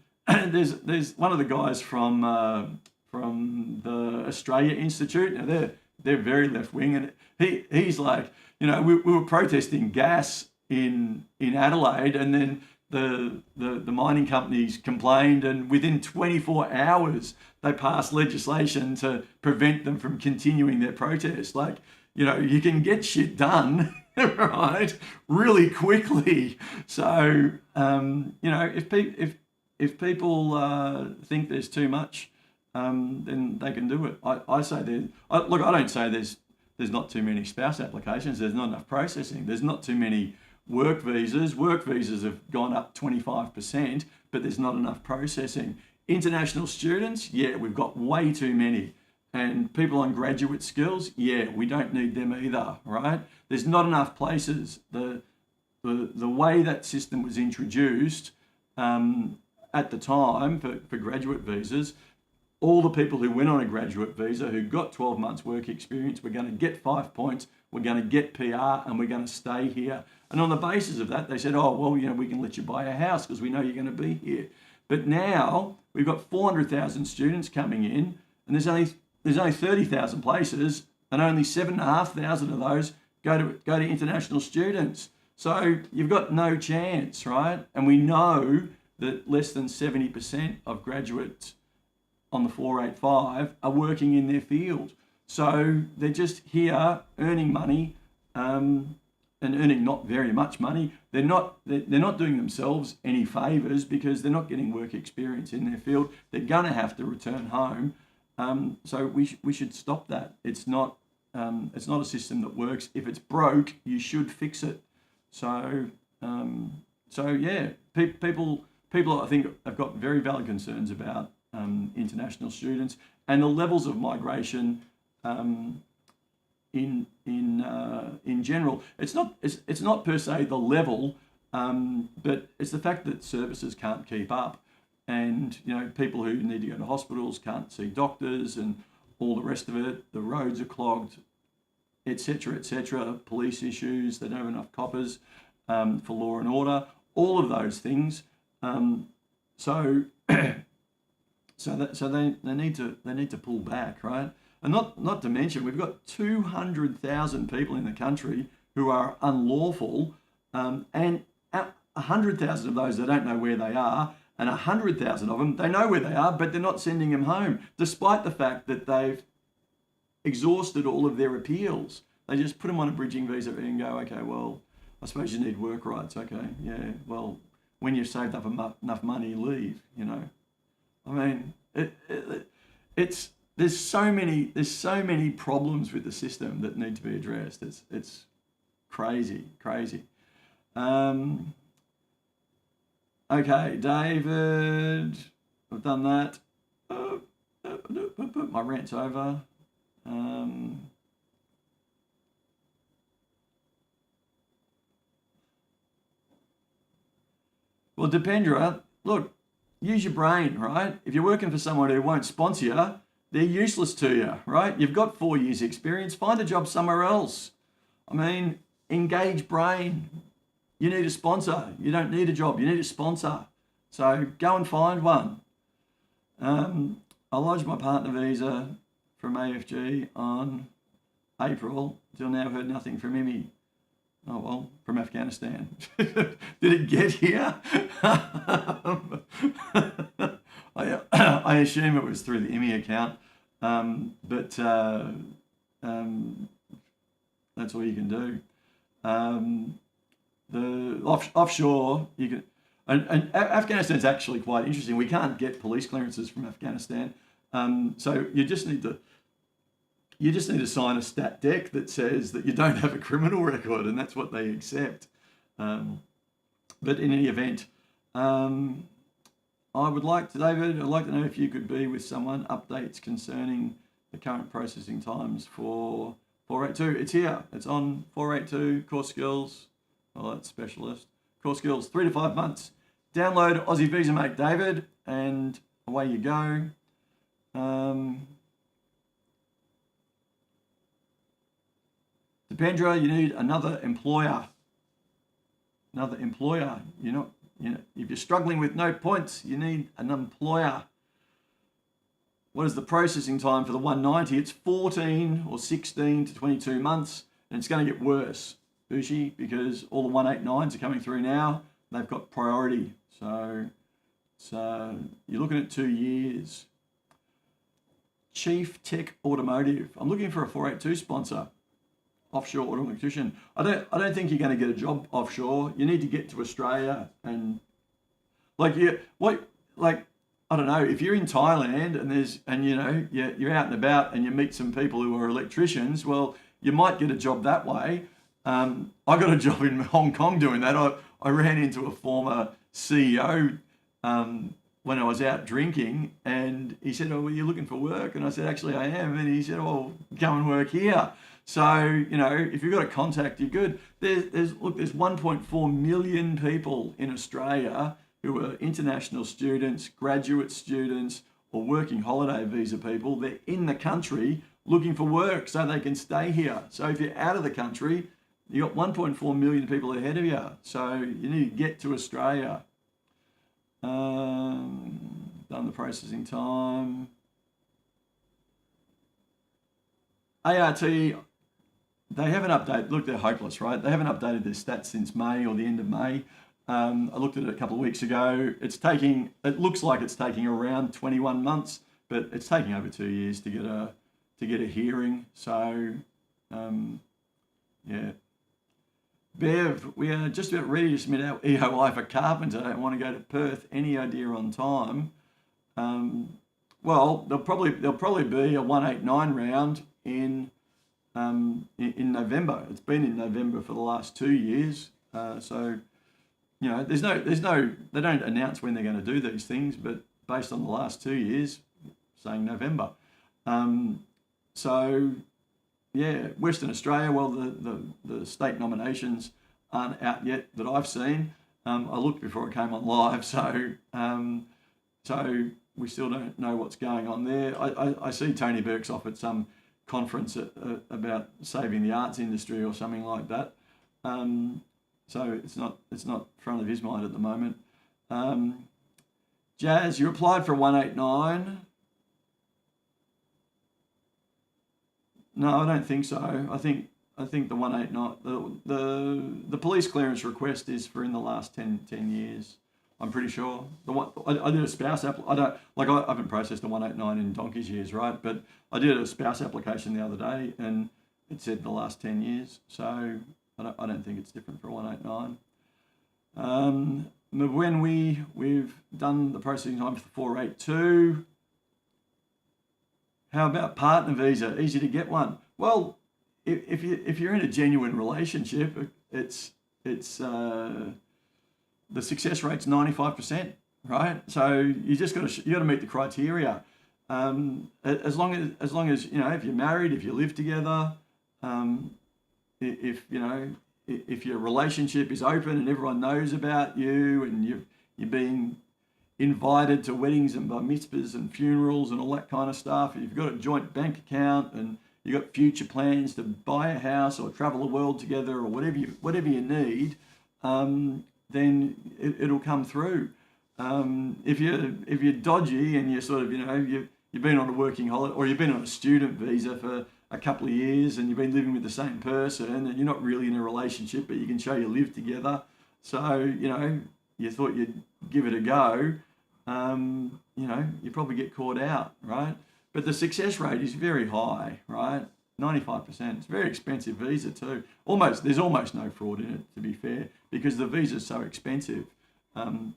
there's one of the guys from the Australia Institute. Now they're very left wing, and he's like, we were protesting gas in Adelaide, and then the mining companies complained, and within 24 hours they passed legislation to prevent them from continuing their protest. Like, you can get shit done, right, really quickly. So if people think there's too much, then they can do it. I say I don't say there's not too many spouse applications. There's not enough processing. There's not too many work visas. Work visas have gone up 25%, but there's not enough processing. International students, yeah, we've got way too many. And people on graduate skills, yeah, we don't need them either, right? There's not enough places. The way that system was introduced at the time for graduate visas, all the people who went on a graduate visa who got 12 months work experience were going to get 5 points, we're going to get PR, and we're going to stay here. And on the basis of that, they said, oh, well, we can let you buy a house because we know you're going to be here. But now we've got 400,000 students coming in, and there's only 30,000 places, and only 7,500 of those go to international students. So you've got no chance, right? And we know that less than 70% of graduates on the 485 are working in their field. So they're just here earning money and earning not very much money. They're not doing themselves any favours because they're not getting work experience in their field. They're going to have to return home. So we should stop that. It's not a system that works. If it's broke, you should fix it. So yeah, people I think have got very valid concerns about international students and the levels of migration in general. It's not per se the level, but it's the fact that services can't keep up, and people who need to go to hospitals can't see doctors, and all the rest of it. The roads are clogged, etc., etc. Police issues. They don't have enough coppers for law and order. All of those things. So they need to pull back, right? And not to mention, we've got 200,000 people in the country who are unlawful, and 100,000 of those, they don't know where they are, and 100,000 of them, they know where they are, but they're not sending them home, despite the fact that they've exhausted all of their appeals. They just put them on a bridging visa and go, okay, well, I suppose you need work rights. Okay, yeah, well, when you've saved up enough money, leave, you know. I mean, there's so many problems with the system that need to be addressed. It's crazy. Okay, David, I've done that. My rant's over. Well, Dependra, look, use your brain, right? If you're working for someone who won't sponsor you, they're useless to you, right? You've got 4 years experience, find a job somewhere else. I mean, engage brain. You need a sponsor. You don't need a job, you need a sponsor. So go and find one. I lodged my partner visa from AFG on April. Till now, I've heard nothing from Emmy. Oh, well, from Afghanistan. Did it get here? I assume it was through the Emmy account, but that's all you can do. The offshore, you can, and Afghanistan's actually quite interesting. We can't get police clearances from Afghanistan, so you just need to sign a stat dec that says that you don't have a criminal record, and that's what they accept. But in any event, I'd like to know if you could be with someone, updates concerning the current processing times for 482. It's here. It's on 482 core skills. Well, that's specialist. Core skills, 3 to 5 months. Download Aussie Visa Mate David, and away you go. Dependra, you need another employer. If you're struggling with no points, you need an employer. What is the processing time for the 190? It's 14 or 16 to 22 months, and it's going to get worse, Bushi, because all the 189s are coming through now. They've got priority. So you're looking at 2 years. Chief Tech Automotive. I'm looking for a 482 sponsor. Offshore auto electrician. I don't think you're going to get a job offshore. You need to get to Australia, and I don't know, if you're in Thailand and you're out and about and you meet some people who are electricians, well, you might get a job that way. I got a job in Hong Kong doing that. I ran into a former CEO when I was out drinking, and he said, "Oh, well, you're looking for work?" And I said, "Actually, I am." And he said, "Oh, go and work here." So, if you've got a contact, you're good. There's 1.4 million people in Australia who are international students, graduate students, or working holiday visa people. They're in the country looking for work so they can stay here. So if you're out of the country, you've got 1.4 million people ahead of you. So you need to get to Australia. Done the processing time. ART, they haven't updated. Look, they're hopeless, right? They haven't updated their stats since May or the end of May. I looked at it a couple of weeks ago. It looks like it's taking around 21 months, but it's taking over 2 years to get a hearing. So, yeah. Bev, we are just about ready to submit our EOI for Carpenter. I want to go to Perth. Any idea on time? Well, there'll probably be a 189 round in November. It's been in November for the last 2 years. So, there's no, they don't announce when they're going to do these things, but based on the last 2 years, saying November. So, yeah, Western Australia, well, the state nominations aren't out yet that I've seen. I looked before I came on live, so we still don't know what's going on there. I see Tony Burke's off at some conference about saving the arts industry or something like that. So it's not front of his mind at the moment. Jazz, you applied for 189. No, I don't think so. I think the 189, the police clearance request is for in the last 10 years. I'm pretty sure. The one I did a spouse I don't like. I haven't processed a 189 in donkey's years, right? But I did a spouse application the other day, and it said the last 10 years. So I don't think it's different for 189. When we've done the processing time for the 482. How about partner visa? Easy to get one. Well, if you're in a genuine relationship, the success rate's 95%, right? So you got to meet the criteria. As long as if you're married, if you live together, if your relationship is open and everyone knows about you, and you're being invited to weddings and bar mitzvahs and funerals and all that kind of stuff. If you've got a joint bank account and you've got future plans to buy a house or travel the world together or whatever you need, then it'll come through. If you're dodgy and you're sort of you've been on a working holiday or you've been on a student visa for a couple of years and you've been living with the same person and you're not really in a relationship but you can show you live together, so you thought you'd give it a go. You probably get caught out, right? But the success rate is very high, right? 95%. It's a very expensive visa too. There's almost no fraud in it, to be fair, because the visa's so expensive.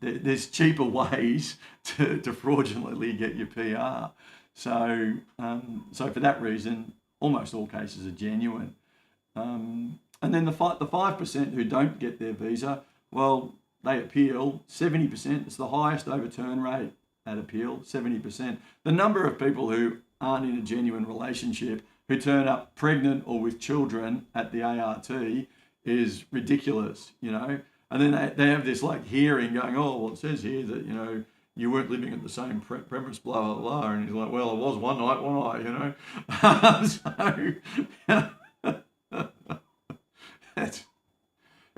There's cheaper ways to fraudulently get your PR. So for that reason, almost all cases are genuine. And then the 5% who don't get their visa, well, they appeal. 70%. It's the highest overturn rate at appeal. 70%. The number of people who aren't in a genuine relationship who turn up pregnant or with children at the ART is ridiculous, And then they have this hearing going, oh, well, it says here that, you weren't living at the same premise, blah, blah, blah. And he's like, well, I was one night, wasn't I,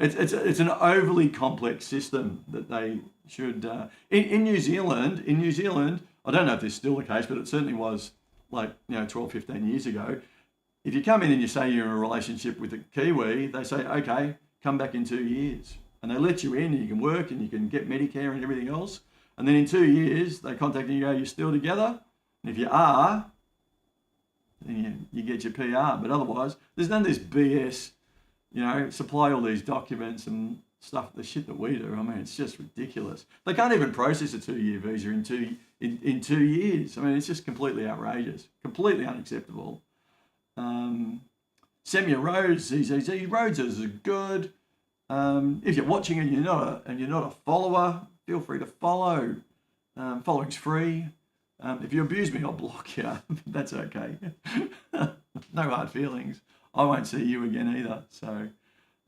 so it's an overly complex system that they should. In New Zealand, I don't know if this is still the case, but it certainly was 12, 15 years ago. If you come in and you say you're in a relationship with a Kiwi, they say, okay, come back in 2 years. And they let you in and you can work and you can get Medicare and everything else. And then in 2 years, they contact you and go, you're still together? And if you are, then you get your PR. But otherwise, there's none of this BS, supply all these documents and stuff, the shit that we do. I mean, it's just ridiculous. They can't even process a 2-year visa in 2 years. I mean, it's just completely outrageous, completely unacceptable. Send me a Rhodes, ZZZ. Rhodes is good. If you're watching and you're not a follower, feel free to follow. Following's free. If you abuse me, I'll block you. That's okay. No hard feelings. I won't see you again either. So,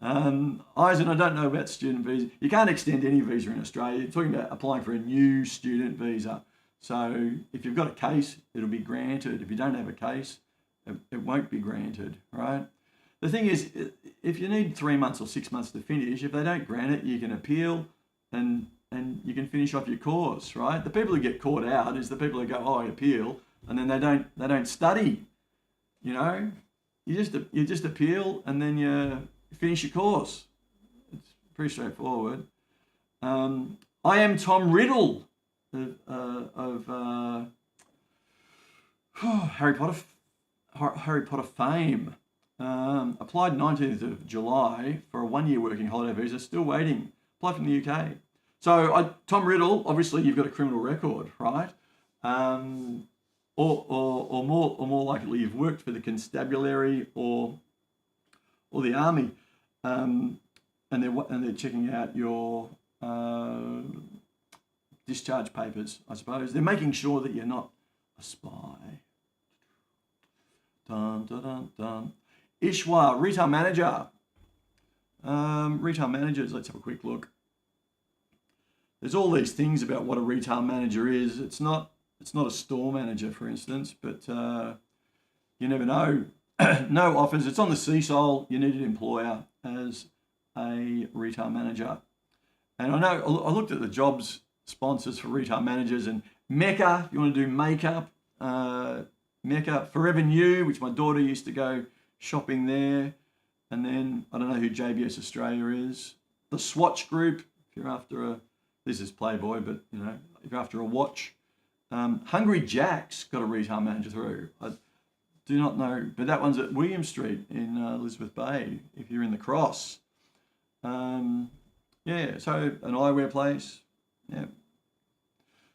Eisen, I don't know about student visa. You can't extend any visa in Australia. You're talking about applying for a new student visa. So if you've got a case, it'll be granted. If you don't have a case, it won't be granted, right? The thing is, if you need 3 months or 6 months to finish, if they don't grant it, you can appeal and you can finish off your course, right? The people who get caught out is the people who go, oh, I appeal, and then they don't study. You just appeal and then you finish your course. It's pretty straightforward. I am Tom Riddle of Harry Potter fame. Applied 19th of July for a 1-year working holiday visa. Still waiting. Applied from the UK. So Tom Riddle, obviously you've got a criminal record, right? Or more likely you've worked for the constabulary or the army, and they're checking out your discharge papers. I suppose they're making sure that you're not a spy. Dun dun dun dun. Ishwa, retail manager. Retail managers. Let's have a quick look. There's all these things about what a retail manager is. It's not a store manager, for instance, but you never know. No offers. It's on the CSOL. You need an employer as a retail manager. And I looked at the jobs sponsors for retail managers, and Mecca, if you want to do makeup, Mecca, Forever New, which my daughter used to go shopping there. And then, I don't know who JBS Australia is. The Swatch Group, if you're after this is Playboy, but you know, if you're after a watch. Hungry Jack's got a retail manager through. I do not know, but that one's at William Street in Elizabeth Bay, if you're in the Cross. Yeah, so an eyewear place. Yeah.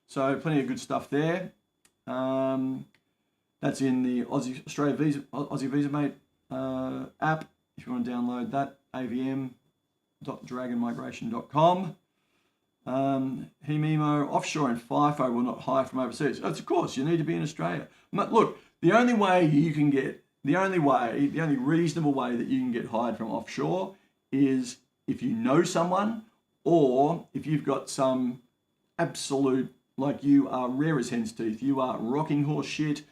So plenty of good stuff there. That's in the Aussie Visa Mate app. If you want to download that, avm.dragonmigration.com. Hemimo, offshore and FIFO will not hire from overseas. Of course, you need to be in Australia. Look, the only reasonable way that you can get hired from offshore is if you know someone, or if you've got some absolute, like you are rare as hen's teeth, you are rocking horse shit,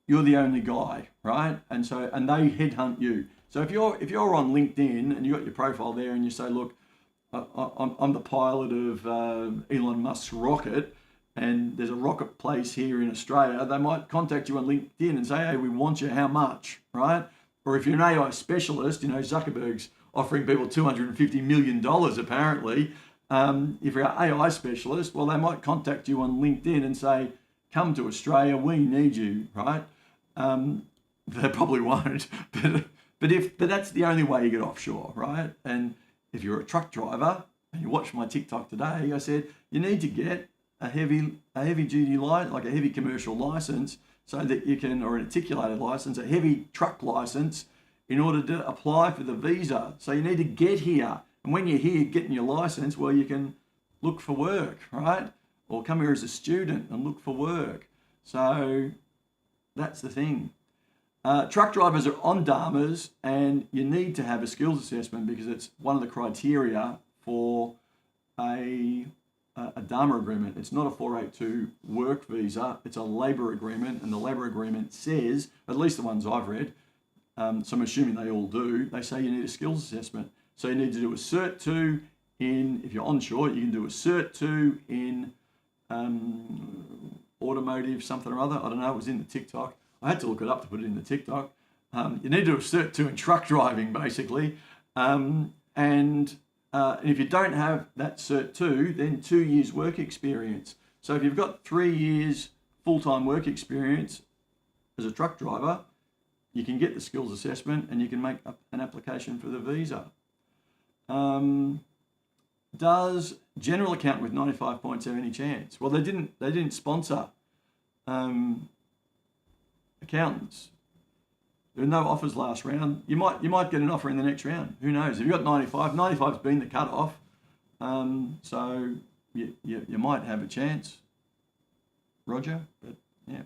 you're the only guy, right? And they headhunt you. So if you're on LinkedIn and you got your profile there and you say, look, I'm the pilot of Elon Musk's rocket, and there's a rocket place here in Australia, they might contact you on LinkedIn and say, hey, we want you, how much, right? Or if you're an AI specialist, you know, Zuckerberg's offering people $250 million apparently. If you're an AI specialist, well, they might contact you on LinkedIn and say, come to Australia, we need you, right? They probably won't, but that's the only way you get offshore, right? And if you're a truck driver and you watch my TikTok today, I said you need to get a heavy duty license, like a heavy commercial license, so that you can, or an articulated license, a heavy truck license, in order to apply for the visa. So you need to get here, and when you're here getting your license, well, you can look for work, right? Or come here as a student and look for work. So that's the thing. Truck drivers are on DARMAs, and you need to have a skills assessment because it's one of the criteria for a DARMA agreement. It's not a 482 work visa, it's a labour agreement, and the labour agreement says, at least the ones I've read, so I'm assuming they all do, they say you need a skills assessment. So you need to do a Cert 2 in, if you're onshore, you can do a Cert 2 in automotive something or other. I don't know, it was in the TikTok. I had to look it up to put it in the TikTok. You need to do a Cert 2 in truck driving, basically. And if you don't have that Cert 2, then 2 years work experience. So if you've got 3 years full-time work experience as a truck driver, you can get the skills assessment and you can make an application for the visa. Does general accountant with 95 points have any chance? Well, they didn't sponsor accountants. There were no offers last round. You might get an offer in the next round. Who knows? If you've got 95, 95's been the cutoff. So you might have a chance, Roger. But yeah.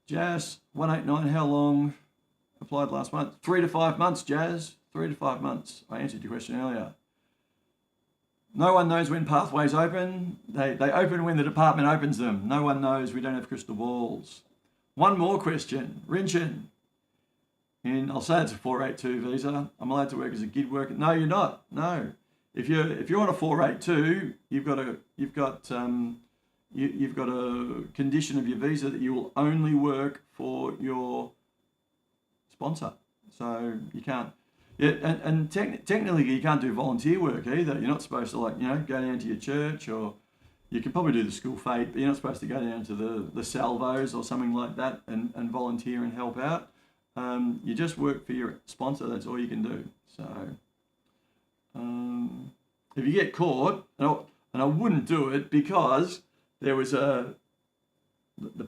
Jazz 189. How long? Applied last month. 3 to 5 months, Jazz. 3 to 5 months. I answered your question earlier. No one knows when pathways open. They open when the department opens them. No one knows. We don't have crystal balls. One more question. Rinchin. And I'll say it's a 482 visa. I'm allowed to work as a gig worker. No, you're not. No. If you're on a 482, you've got a condition of your visa that you will only work for your sponsor. So you can't. Yeah, and technically you can't do volunteer work either. You're not supposed to, like, go down to your church, or you can probably do the school fete, but you're not supposed to go down to the salvos or something like that and volunteer and help out. You just work for your sponsor. That's all you can do. So if you get caught, and I wouldn't do it, because there was the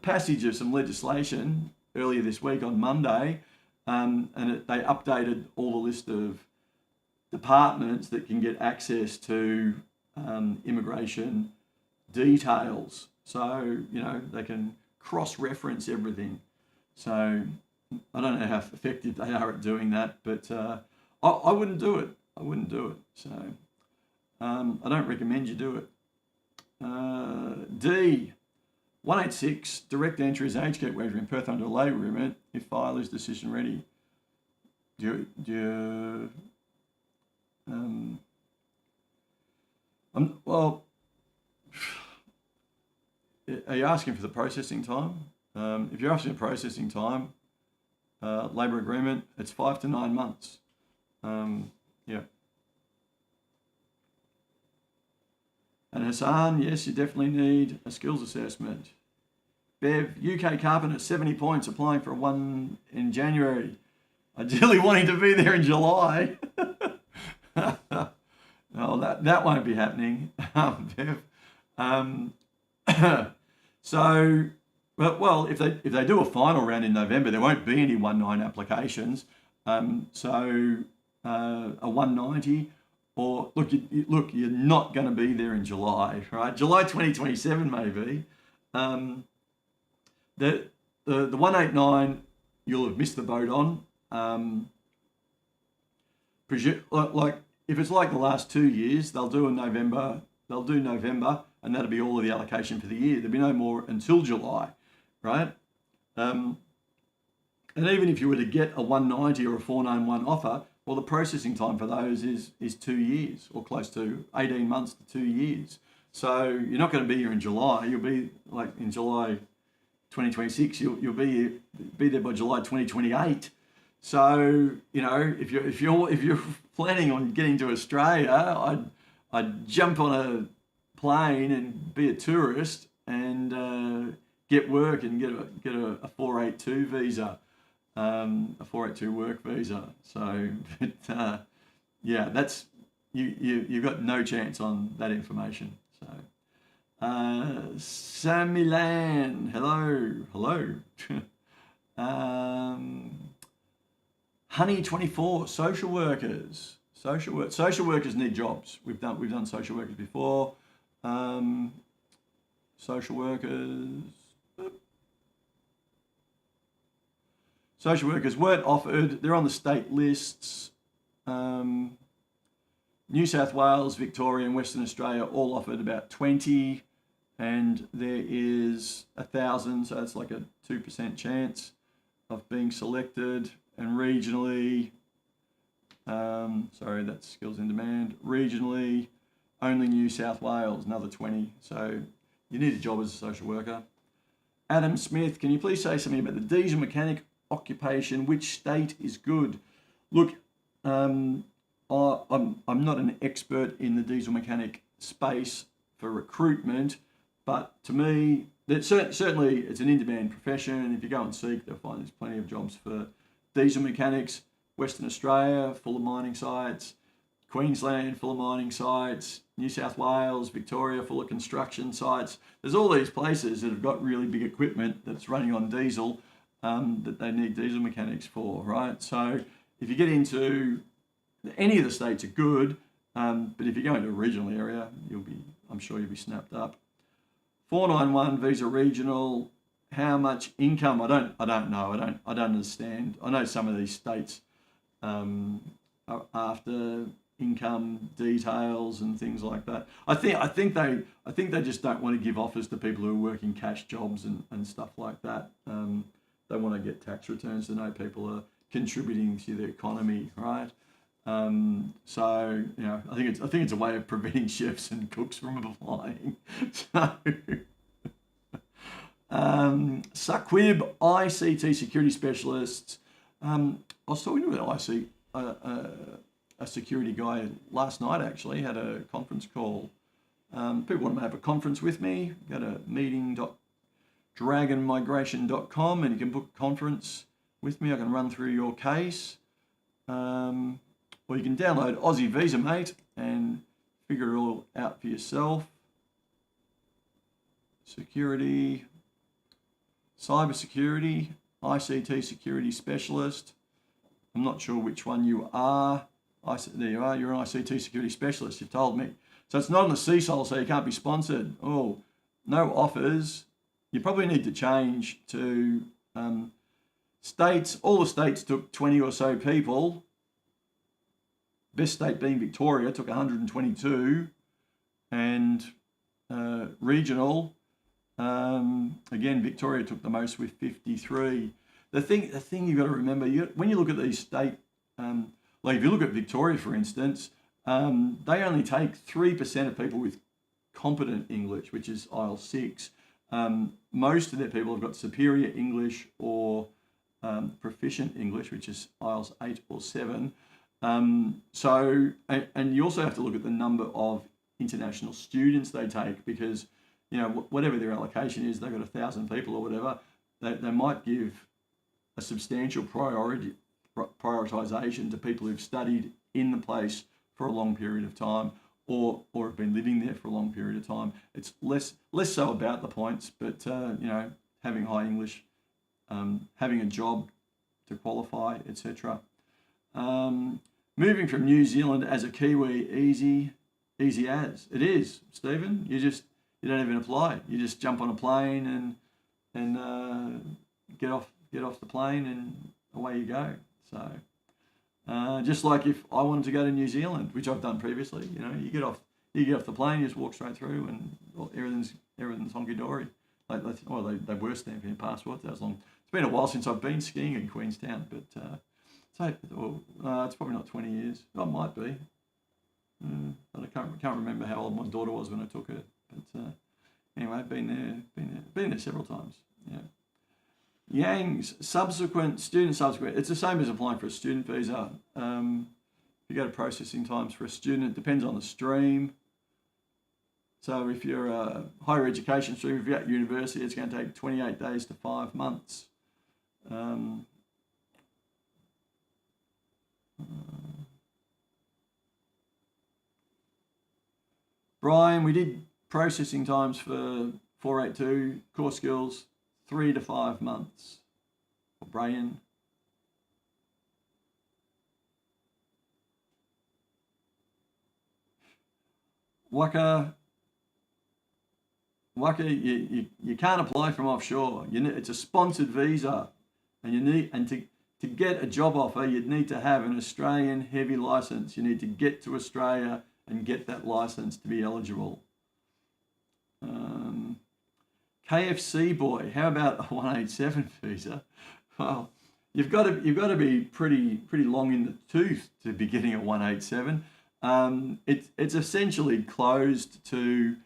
passage of some legislation earlier this week on Monday. They updated all the list of departments that can get access to immigration details. So, they can cross-reference everything. So I don't know how effective they are at doing that, but I wouldn't do it. I wouldn't do it. So I don't recommend you do it. D. 186, direct entry as age gate waiver in Perth under a labour agreement if file is decision ready. Well, are you asking for the processing time? If you're asking for processing time, labour agreement, it's 5 to 9 months. Yeah. And Hassan, yes, you definitely need a skills assessment. Bev, UK carpenter, 70 points, applying for one in January. Ideally wanting to be there in July. Oh, that won't be happening, Bev. So, well, if they do a final round in November, there won't be any 1-9 applications. So a 190, or look, you're not going to be there in July, right? July 2027 maybe. The 189 you'll have missed the boat on. Like if it's like the last 2 years, they'll do November, and that'll be all of the allocation for the year. There'll be no more until July, right? And even if you were to get a 190 or a 491 offer, well, the processing time for those is 2 years, or close to 18 months to 2 years. So you're not going to be here in July. You'll be like in July 2026. You'll be there by July 2028. So if you're planning on getting to Australia, I'd jump on a plane and be a tourist and get work and get a 482 visa, a 482 work visa. So yeah, that's you've got no chance on that information. So Samilan, hello. Honey24, social workers need jobs. We've done social workers before. Social workers weren't offered. They're on the state lists. New South Wales, Victoria, and Western Australia all offered about 20, and there is 1,000, so it's like a 2% chance of being selected. And regionally, sorry, that's skills in demand. Regionally, only New South Wales, another 20. So you need a job as a social worker. Adam Smith, can you please say something about the diesel mechanic occupation? Which state is good? Look, I'm not an expert in the diesel mechanic space for recruitment, but to me, certainly it's an in-demand profession. If you go and seek, they'll find there's plenty of jobs for diesel mechanics. Western Australia, full of mining sites. Queensland, full of mining sites. New South Wales, Victoria, full of construction sites. There's all these places that have got really big equipment that's running on diesel that they need diesel mechanics for, right? So if you get into any of the states are good, but if you go into a regional area, I'm sure you'll be snapped up. 491 visa regional. How much income? I don't know. I don't understand. I know some of these states are after income details and things like that. I think they just don't want to give offers to people who are working cash jobs and stuff like that. They want to get tax returns to know people are contributing to the economy, right? So I think it's a way of preventing chefs and cooks from applying. So. Saqib, ICT security specialists. I was talking to a security guy last night, actually, had a conference call. People want to have a conference with me, go to meeting.dragonmigration.com and you can book a conference with me. I can run through your case. Or you can download Aussie Visa Mate and figure it all out for yourself. Security. Cybersecurity, ICT security specialist. I'm not sure which one you are. There you are, you're an ICT security specialist, you've told me. So it's not on the CSOL, so you can't be sponsored. Oh, no offers. You probably need to change to states. All the states took 20 or so people. Best state being Victoria, took 122. And regional, again, Victoria took the most with 53. The thing you've got to remember, when you look at these state, like if you look at Victoria, for instance, they only take 3% of people with competent English, which is IELTS 6. Most of their people have got superior English or proficient English, which is IELTS 8 or 7. So, and you also have to look at the number of international students they take, because, you know, whatever their allocation is, they've got 1,000 people or whatever, they might give a substantial prioritization to people who've studied in the place for a long period of time, or have been living there for a long period of time. It's less so about the points, but you know, having high English, having a job to qualify, etc. Moving from New Zealand as a Kiwi, easy as it is, Stephen. You don't even apply. You just jump on a plane and get off the plane and away you go. So just like if I wanted to go to New Zealand, which I've done previously, you know, you get off the plane, you just walk straight through, and everything's honky dory. They were stamping passports. That was long. It's been a while since I've been skiing in Queenstown, but it's probably not 20 years. Oh, it might be. But I can't remember how old my daughter was when I took her. But anyway, been there several times. Yeah. Yang's student subsequent. It's the same as applying for a student visa. You go to processing times for a student, it depends on the stream. So if you're a higher education stream, if you're at university, it's going to take 28 days to 5 months. Brian, we did processing times for 482 core skills, 3 to 5 months. For Brian. Waka, you can't apply from offshore. It's a sponsored visa, and to get a job offer, you'd need to have an Australian heavy license. You need to get to Australia and get that license to be eligible. KFC boy, how about a 187 visa? Well, you've got to be pretty long in the tooth to be getting a 187. It's essentially closed to.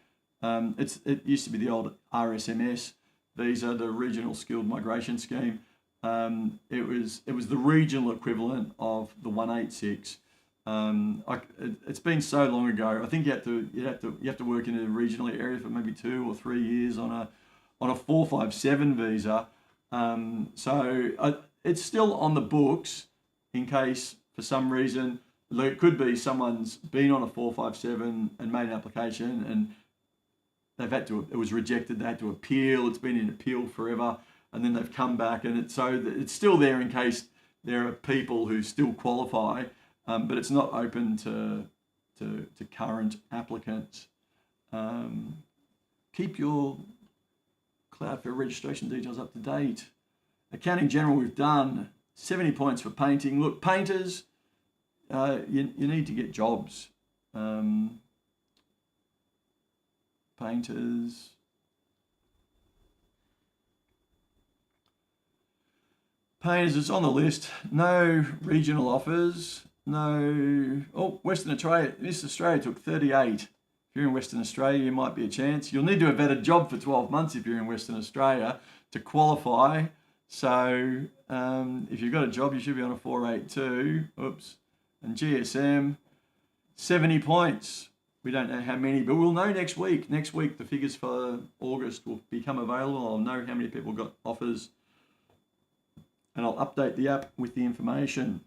It used to be the old RSMS visa, the Regional Skilled Migration Scheme. It was the regional equivalent of the 186. It's been so long ago. I think you have to work in a regional area for maybe 2 or 3 years on a 457 visa. So it's still on the books in case for some reason. It could be someone's been on a 457 and made an application and it was rejected. They had to appeal. It's been in appeal forever, and then they've come back, and it's still there in case there are people who still qualify, but it's not open to current applicants. Keep your Cloudflare registration details up to date. Accounting General, we've done 70 points for painting. Look, painters, you need to get jobs. Painters. Painters, it's on the list. No regional offers. No. Oh, Western Australia. This Australia took 38. If you're in Western Australia, you might be a chance. You'll need to have had a job for 12 months if you're in Western Australia to qualify. So if you've got a job, you should be on a 482. Oops. And GSM, 70 points. We don't know how many, but we'll know next week. Next week, the figures for August will become available. I'll know how many people got offers, and I'll update the app with the information.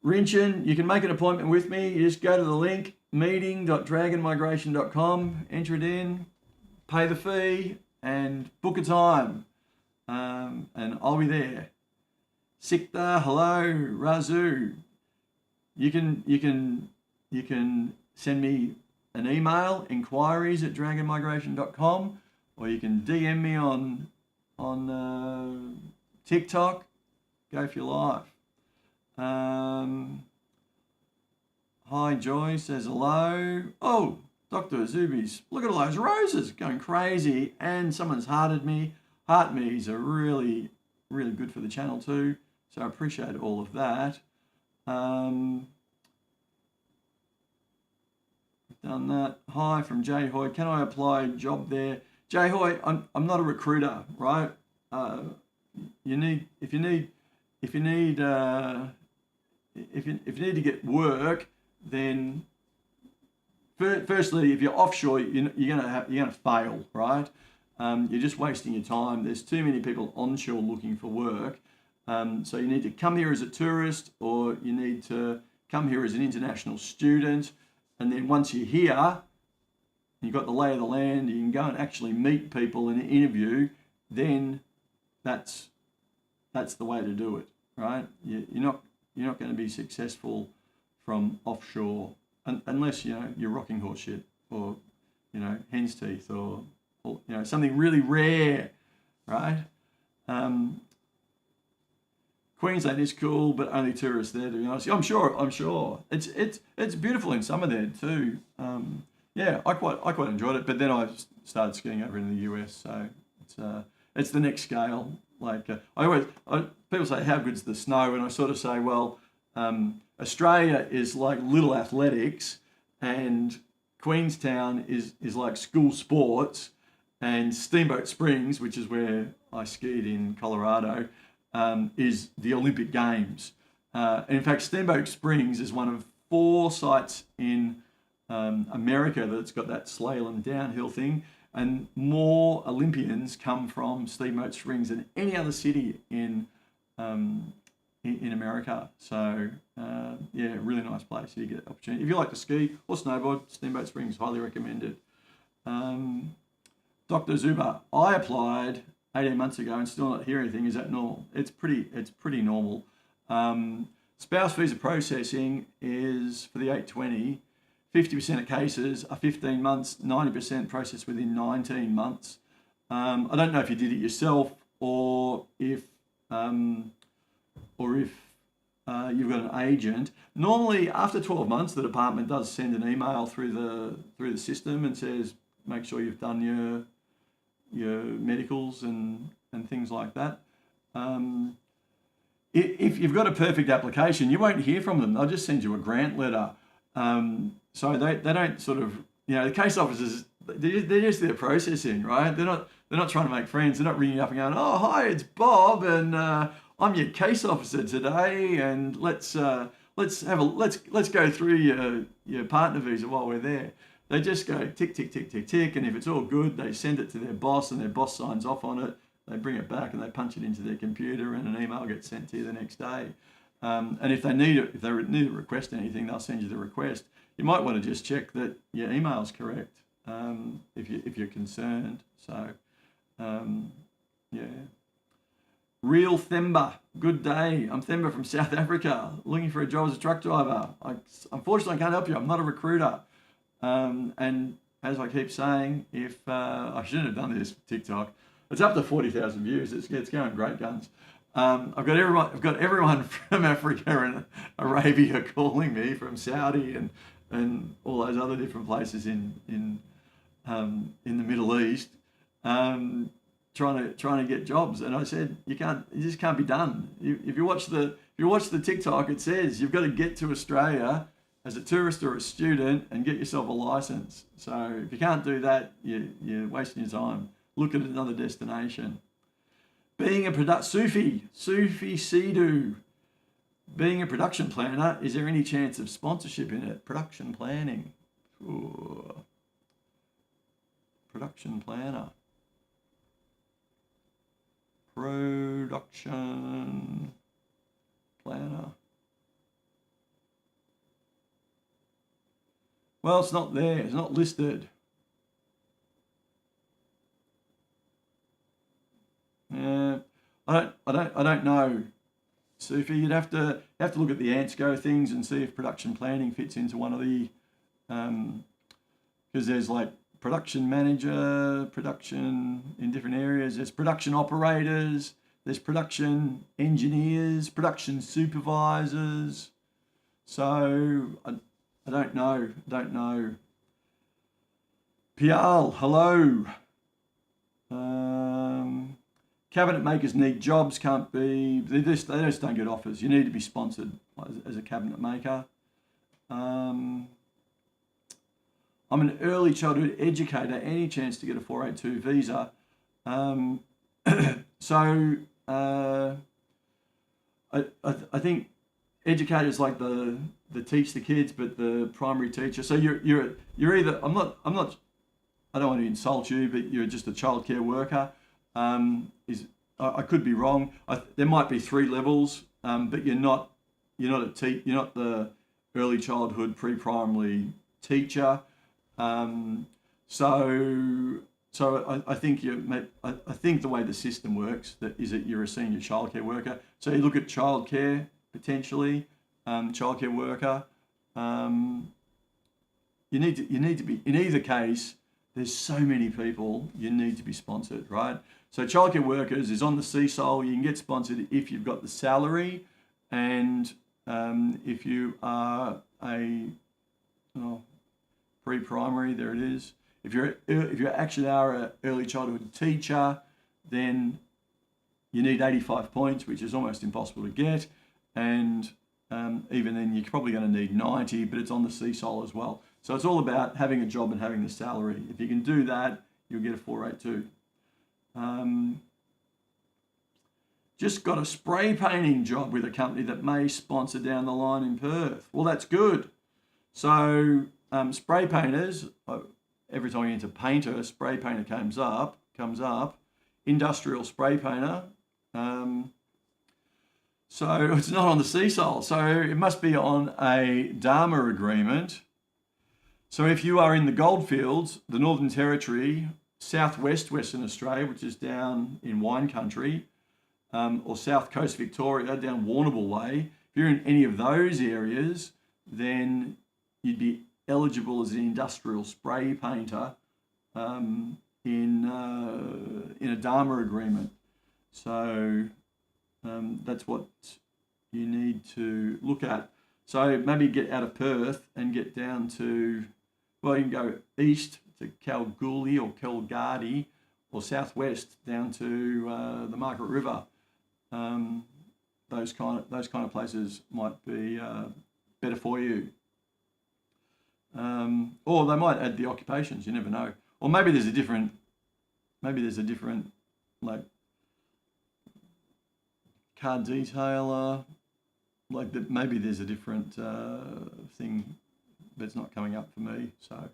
Rinchin, you can make an appointment with me. You just go to the link, meeting.dragonmigration.com, enter it in, pay the fee, and book a time, and I'll be there. Sikta, hello, Razu. You can send me an email, inquiries@dragonmigration.com, or you can DM me on TikTok. Go for your life. Hi, Joy says hello. Oh, Dr. Azubi's. Look at all those roses going crazy, and someone's hearted me. Heart me's are really, really good for the channel too, so I appreciate all of that. Done that. Hi from Jay Hoy. Can I apply a job there? Jay Hoy, I'm not a recruiter, right? If you need to get work, then firstly, if you're offshore, you're gonna fail, right? You're just wasting your time. There's too many people onshore looking for work. So you need to come here as a tourist, or you need to come here as an international student. And then once you're here, you've got the lay of the land, you can go and actually meet people in an interview, then that's the way to do it, right? You're not going to be successful from offshore unless you're rocking horse shit, or hen's teeth, or something really rare, right? Queensland is cool, but only tourists there, to be honest. I'm sure. It's beautiful in summer there too. Yeah, I quite enjoyed it. But then I started skiing over in the US, so it's the next scale. Like people say, how good's the snow? And I sort of say, well, Australia is like little athletics, and Queenstown is like school sports, and Steamboat Springs, which is where I skied in Colorado, is the Olympic Games. And in fact, Steamboat Springs is one of 4 sites in America that's got that slalom downhill thing, and more Olympians come from Steamboat Springs than any other city in America. So yeah, really nice place. You get the opportunity. If you like to ski or snowboard, Steamboat Springs, highly recommended. Dr. Zuba, I applied 18 months ago and still not hear anything. Is that normal? It's pretty normal. Spouse visa processing is for the 820. 50% of cases are 15 months, 90% processed within 19 months. I don't know if you did it yourself, or if you've got an agent. Normally, after 12 months, the department does send an email through the system and says, make sure you've done your medicals and things like that. If you've got a perfect application, you won't hear from them. They'll just send you a grant letter. So they don't sort of, the case officers, they're just there processing, right? They're not trying to make friends. They're not ringing up and going, oh, hi, it's Bob, and I'm your case officer today, and let's go through your partner visa while we're there. They just go tick, tick, tick, tick, tick, and if it's all good, they send it to their boss, and their boss signs off on it. They bring it back and they punch it into their computer, and an email gets sent to you the next day. And if they need to request anything, they'll send you the request. You might want to just check that your email's correct, if you're concerned. So, yeah. Real Themba, good day. I'm Themba from South Africa, looking for a job as a truck driver. Unfortunately, I can't help you. I'm not a recruiter. And as I keep saying, if I shouldn't have done this TikTok, it's up to 40,000 views. It's going great guns. I've got everyone from Africa and Arabia calling me, from Saudi and all those other different places in the Middle East, trying to get jobs. And I said, it just can't be done. If you watch the TikTok, it says you've got to get to Australia as a tourist or a student and get yourself a license. So if you can't do that, you're wasting your time. Look at another destination. Being a Sufi Sidhu. Being a production planner, is there any chance of sponsorship in it? Production planning. Ooh. Production planner. Production planner. Well, it's not there. It's not listed. Yeah, I don't know. Sufi, you'd have to look at the ANTSCO things and see if production planning fits into one of the, because there's like production manager, production in different areas. There's production operators, there's production engineers, production supervisors. So I don't know. Pial, hello. Cabinet makers need jobs, they just don't get offers. You need to be sponsored as a cabinet maker. I'm an early childhood educator. Any chance to get a 482 visa? So I think educators like the teach the kids, but the primary teacher. So you're either I'm not I don't want to insult you, but you're just a childcare worker. I could be wrong. There might be 3 levels, but you're not you're not the early childhood pre-primary teacher. So I think I think the way the system works is that you're a senior childcare worker. So you look at childcare potentially, childcare worker. You need to be, in either case. There's so many people, you need to be sponsored, right? So childcare workers is on the CSOL. You can get sponsored if you've got the salary, and if you are a pre-primary, there it is. If you actually are an early childhood teacher, then you need 85 points, which is almost impossible to get, and even then you're probably going to need 90, but it's on the CSOL as well. So it's all about having a job and having the salary. If you can do that, you'll get a 482. Just got a spray painting job with a company that may sponsor down the line in Perth. Well, that's good. So spray painters, every time you enter painter, spray painter comes up. Industrial spray painter. So it's not on the CSOL. So it must be on a DARMA agreement. So if you are in the Goldfields, the Northern Territory, southwest Western Australia, which is down in wine country, or South Coast Victoria, down Warrnambool Way, if you're in any of those areas, then you'd be eligible as an industrial spray painter in a DARMA agreement. So that's what you need to look at. So maybe get out of Perth and get down to, well, you can go east to Kalgoorlie or Kalgadi, or southwest down to the Margaret River. Those kind of places might be better for you. Or they might add the occupations. You never know. Or maybe there's a different like car detailer. Like that, maybe there's a different thing, but it's not coming up for me. So,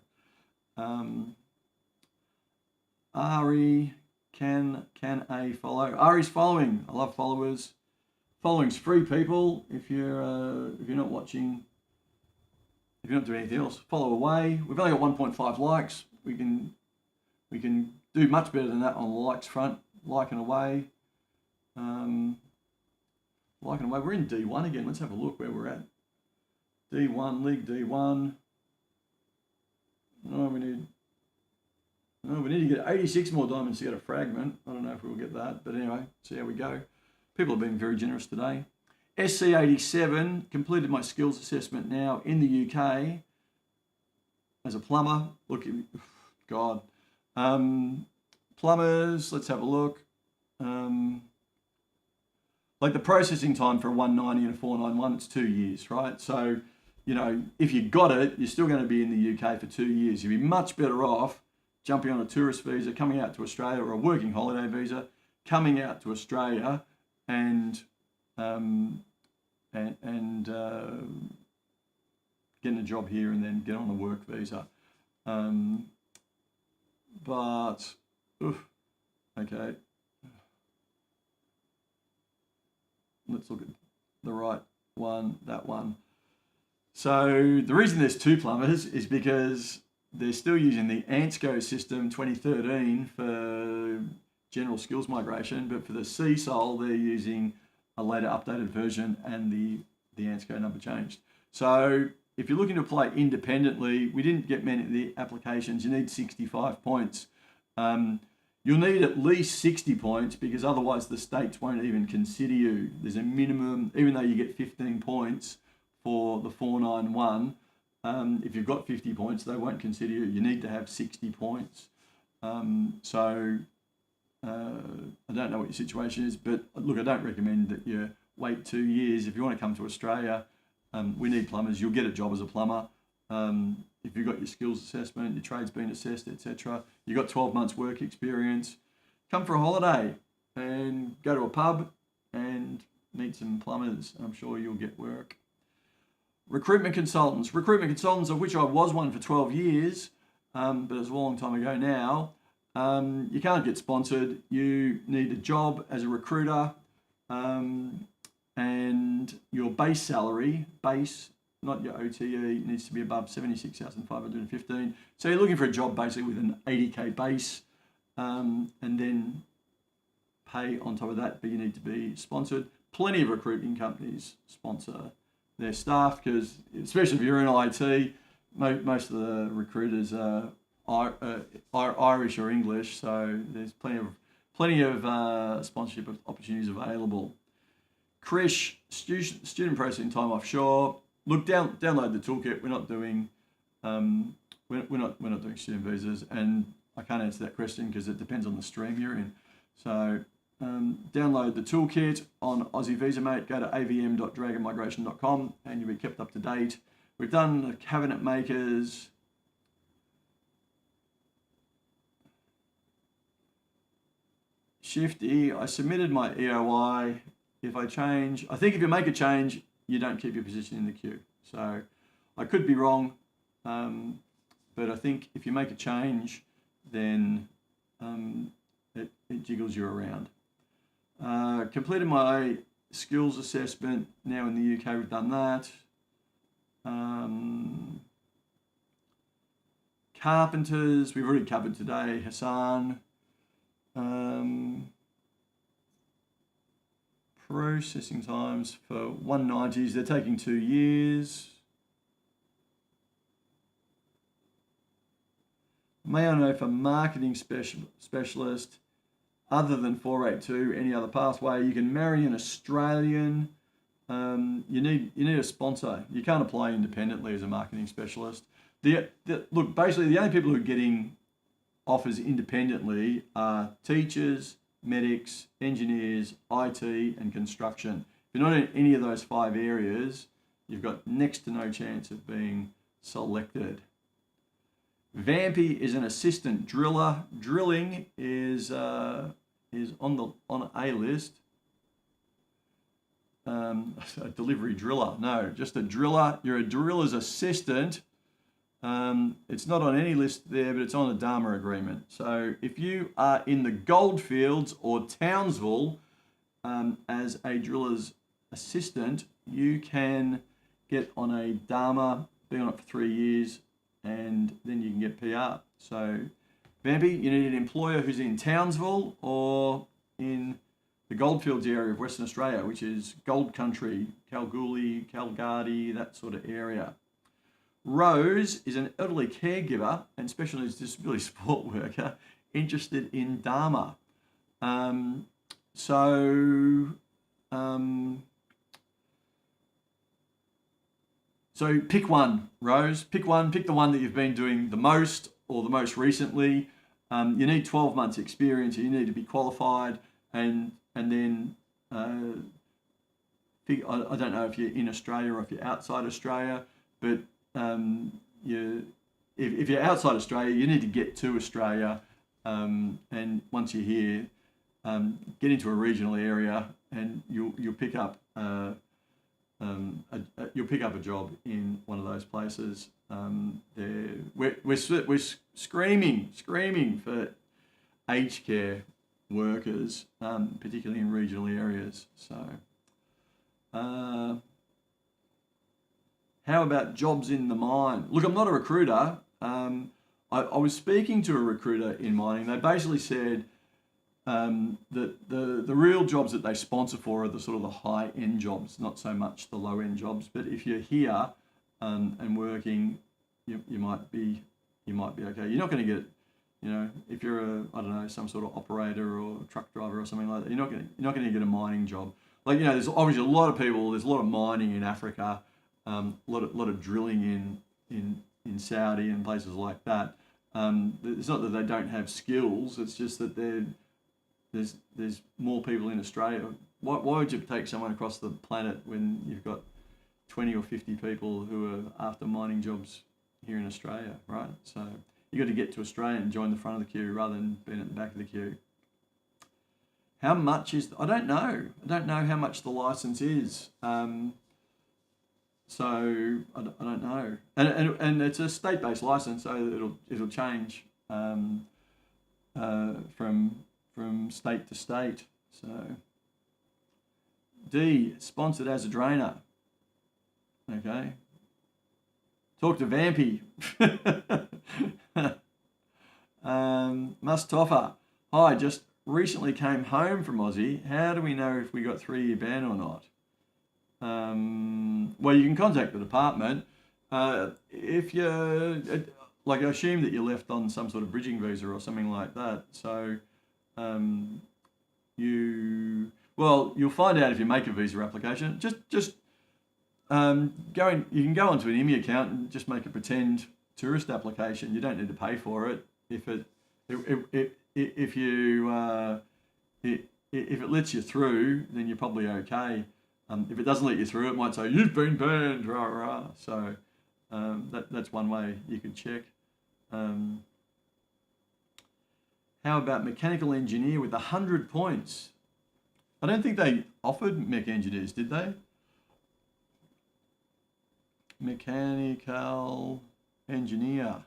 Ari, can A follow? Ari's following. I love followers. Following's free, people. If you're not watching, if you're not doing anything else, follow away. We've only got 1.5 likes. We can do much better than that on the likes front. Liking away. Liking away. We're in D1 again. Let's have a look where we're at. D1, League D1. We need to get 86 more diamonds to get a fragment. I don't know if we'll get that, but anyway, see how we go. People have been very generous today. SC87, completed my skills assessment now in the UK as a plumber. Look, God. Plumbers, let's have a look. Like the processing time for a 190 and a 491, it's 2 years, right? So, if you got it, you're still going to be in the UK for 2 years. You'd be much better off jumping on a tourist visa, coming out to Australia, or a working holiday visa, coming out to Australia and getting a job here and then get on a work visa. Okay. Let's look at the right one, that one. So the reason there's 2 plumbers is because they're still using the ANSCO system 2013 for general skills migration, but for the CSOL, they're using a later updated version and the ANSCO number changed. So if you're looking to apply independently, we didn't get many of the applications. You need 65 points. You'll need at least 60 points because otherwise the states won't even consider you. There's a minimum, even though you get 15 points for the 491, if you've got 50 points, they won't consider you. You need to have 60 points. I don't know what your situation is, but look, I don't recommend that you wait 2 years. If you want to come to Australia, we need plumbers. You'll get a job as a plumber. if you've got your skills assessment, your trade's been assessed, etc., you've got 12 months work experience, come for a holiday and go to a pub and meet some plumbers. I'm sure you'll get work. Recruitment consultants, of which I was one for 12 years, but it's a long time ago now. You can't get sponsored. You need a job as a recruiter, and your base salary, not your OTE, needs to be above 76,515. So you're looking for a job basically with an 80k base, and then pay on top of that, but you need to be sponsored. Plenty of recruiting companies sponsor their staff, because especially if you're in IT, most of the recruiters are Irish or English, so there's plenty of sponsorship opportunities available. Krish, student processing time offshore. Look, download the toolkit. We're not doing we're not doing student visas, and I can't answer that question because it depends on the stream you're in. So download the toolkit on Aussie Visa Mate. Go to avm.dragonmigration.com and you'll be kept up to date. We've done the cabinet makers. Shift E, I submitted my EOI. If you make a change, you don't keep your position in the queue. So I could be wrong, but I think if you make a change, then it jiggles you around. Completed my skills assessment. Now in the UK, we've done that. Carpenters, we've already covered today. Hassan. Processing times for 190s, they're taking 2 years. May I know for marketing specialist, other than 482, any other pathway? You can marry an Australian. You need a sponsor. You can't apply independently as a marketing specialist. Look, basically the only people who are getting offers independently are teachers, medics, engineers, IT, and construction. If you're not in any of those 5 areas, you've got next to no chance of being selected. Vampy is an assistant driller. Drilling is on a list. A delivery driller. No, just a driller. You're a driller's assistant. It's not on any list there, but it's on a Dharma agreement. So if you are in the Goldfields or Townsville as a driller's assistant, you can get on a Dharma, be on it for 3 years, and then you can get PR. So Vampy, you need an employer who's in Townsville or in the Goldfields area of Western Australia, which is Gold Country, Kalgoorlie, Kalgadi, that sort of area. Rose is an elderly caregiver and special needs disability support worker interested in Dharma. So pick one, Rose. Pick the one that you've been doing the most or the most recently. You need 12 months experience. You need to be qualified, and then I don't know if you're in Australia or if you're outside Australia, but if you're outside Australia, you need to get to Australia, and once you're here, get into a regional area, and you'll pick up a job in one of those places. We're screaming for aged care workers, particularly in regional areas. So. How about jobs in the mine? Look, I'm not a recruiter. I was speaking to a recruiter in mining. They basically said that the real jobs that they sponsor for are the sort of the high-end jobs, not so much the low-end jobs. But if you're here and working, you might be okay. You're not going to get, if you're some sort of operator or truck driver or something like that, you're not going to get a mining job. Like, there's obviously a lot of people. There's a lot of mining in Africa. A lot of drilling in Saudi and places like that. It's not that they don't have skills. It's just that there's more people in Australia. Why would you take someone across the planet when you've got 20 or 50 people who are after mining jobs here in Australia, right? So you got to get to Australia and join the front of the queue rather than being at the back of the queue. How much is? I don't know. I don't know how much the license is. So I don't know. And it's a state-based license, so it'll change from state to state. So D, sponsored as a drainer. Okay. Talk to Vampy. Mustafa. Hi, just recently came home from Aussie. How do we know if we got 3-year ban or not? Well, you can contact the department. If you're, like, I assume that you're left on some sort of bridging visa or something like that. So you'll find out if you make a visa application. Just you can go onto an IMI account and just make a pretend tourist application. You don't need to pay for it. If it lets you through, then you're probably okay. If it doesn't let you through, it might say you've been banned. Rah, rah. So that's one way you could check. How about mechanical engineer with 100 points? I don't think they offered mech engineers, did they? Mechanical engineer.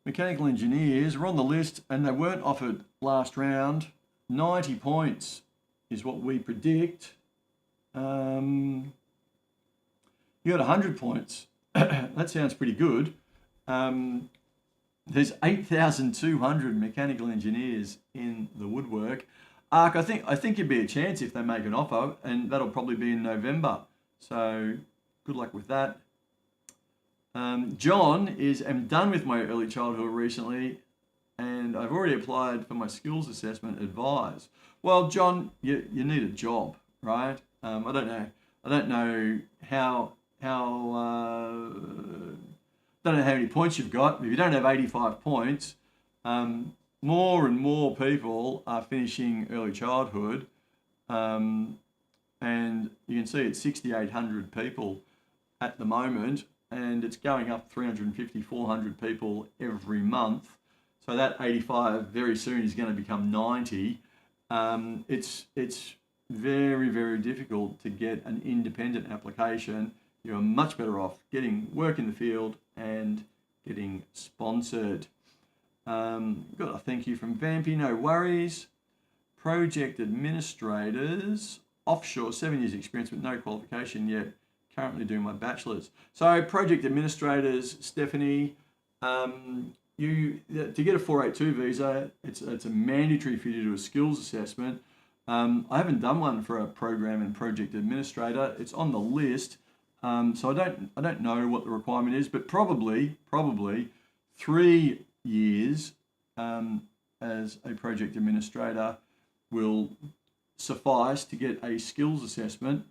Mechanical engineers were on the list and they weren't offered last round. 90 points is what we predict. You got 100 points. That sounds pretty good. There's 8,200 mechanical engineers in the woodwork. Ark, I think you'd be a chance if they make an offer, and that'll probably be in November. So good luck with that. John is, I'm done with my early childhood recently, and I've already applied for my skills assessment. Advise. Well, John, you need a job, right? I don't know how don't know how many points you've got. If you don't have 85 points, more and more people are finishing early childhood, and you can see it's 6,800 people at the moment, and it's going up 350, 400 people every month. So that 85 very soon is going to become 90. It's very, very difficult to get an independent application. You're much better off getting work in the field and getting sponsored. Got a thank you from Vampy, no worries. Project administrators, offshore, 7 years experience with no qualification yet, currently doing my bachelor's. So project administrators, Stephanie, to get a 482 visa, it's a mandatory for you to do a skills assessment. I haven't done one for a program and project administrator. It's on the list. So I don't know what the requirement is, but probably 3 years as a project administrator will suffice to get a skills assessment.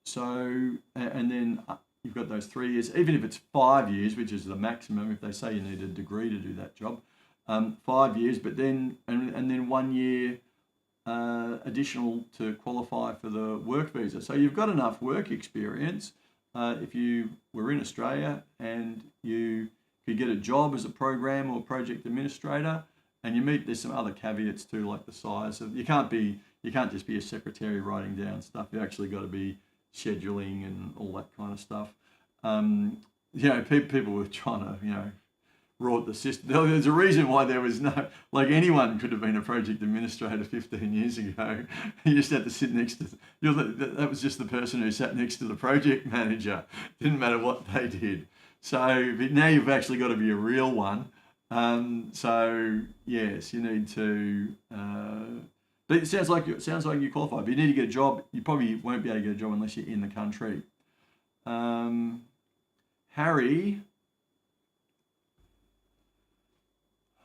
So, and then you've got those 3 years, even if it's 5 years, which is the maximum, if they say you need a degree to do that job, 5 years, but then, and then 1 year additional to qualify for the work visa. So you've got enough work experience if you were in Australia and you could get a job as a program or project administrator, and you meet, there's some other caveats too, like the size of, you can't just be a secretary writing down stuff. You actually got to be scheduling and all that kind of stuff. People were trying to, wrought the system. There's a reason why there was no, like, anyone could have been a project administrator 15 years ago. You just had to sit next to, that was just the person who sat next to the project manager. Didn't matter what they did. So but now you've actually got to be a real one. So yes, you need to, but it sounds like you qualify. But you need to get a job. You probably won't be able to get a job unless you're in the country. Harry,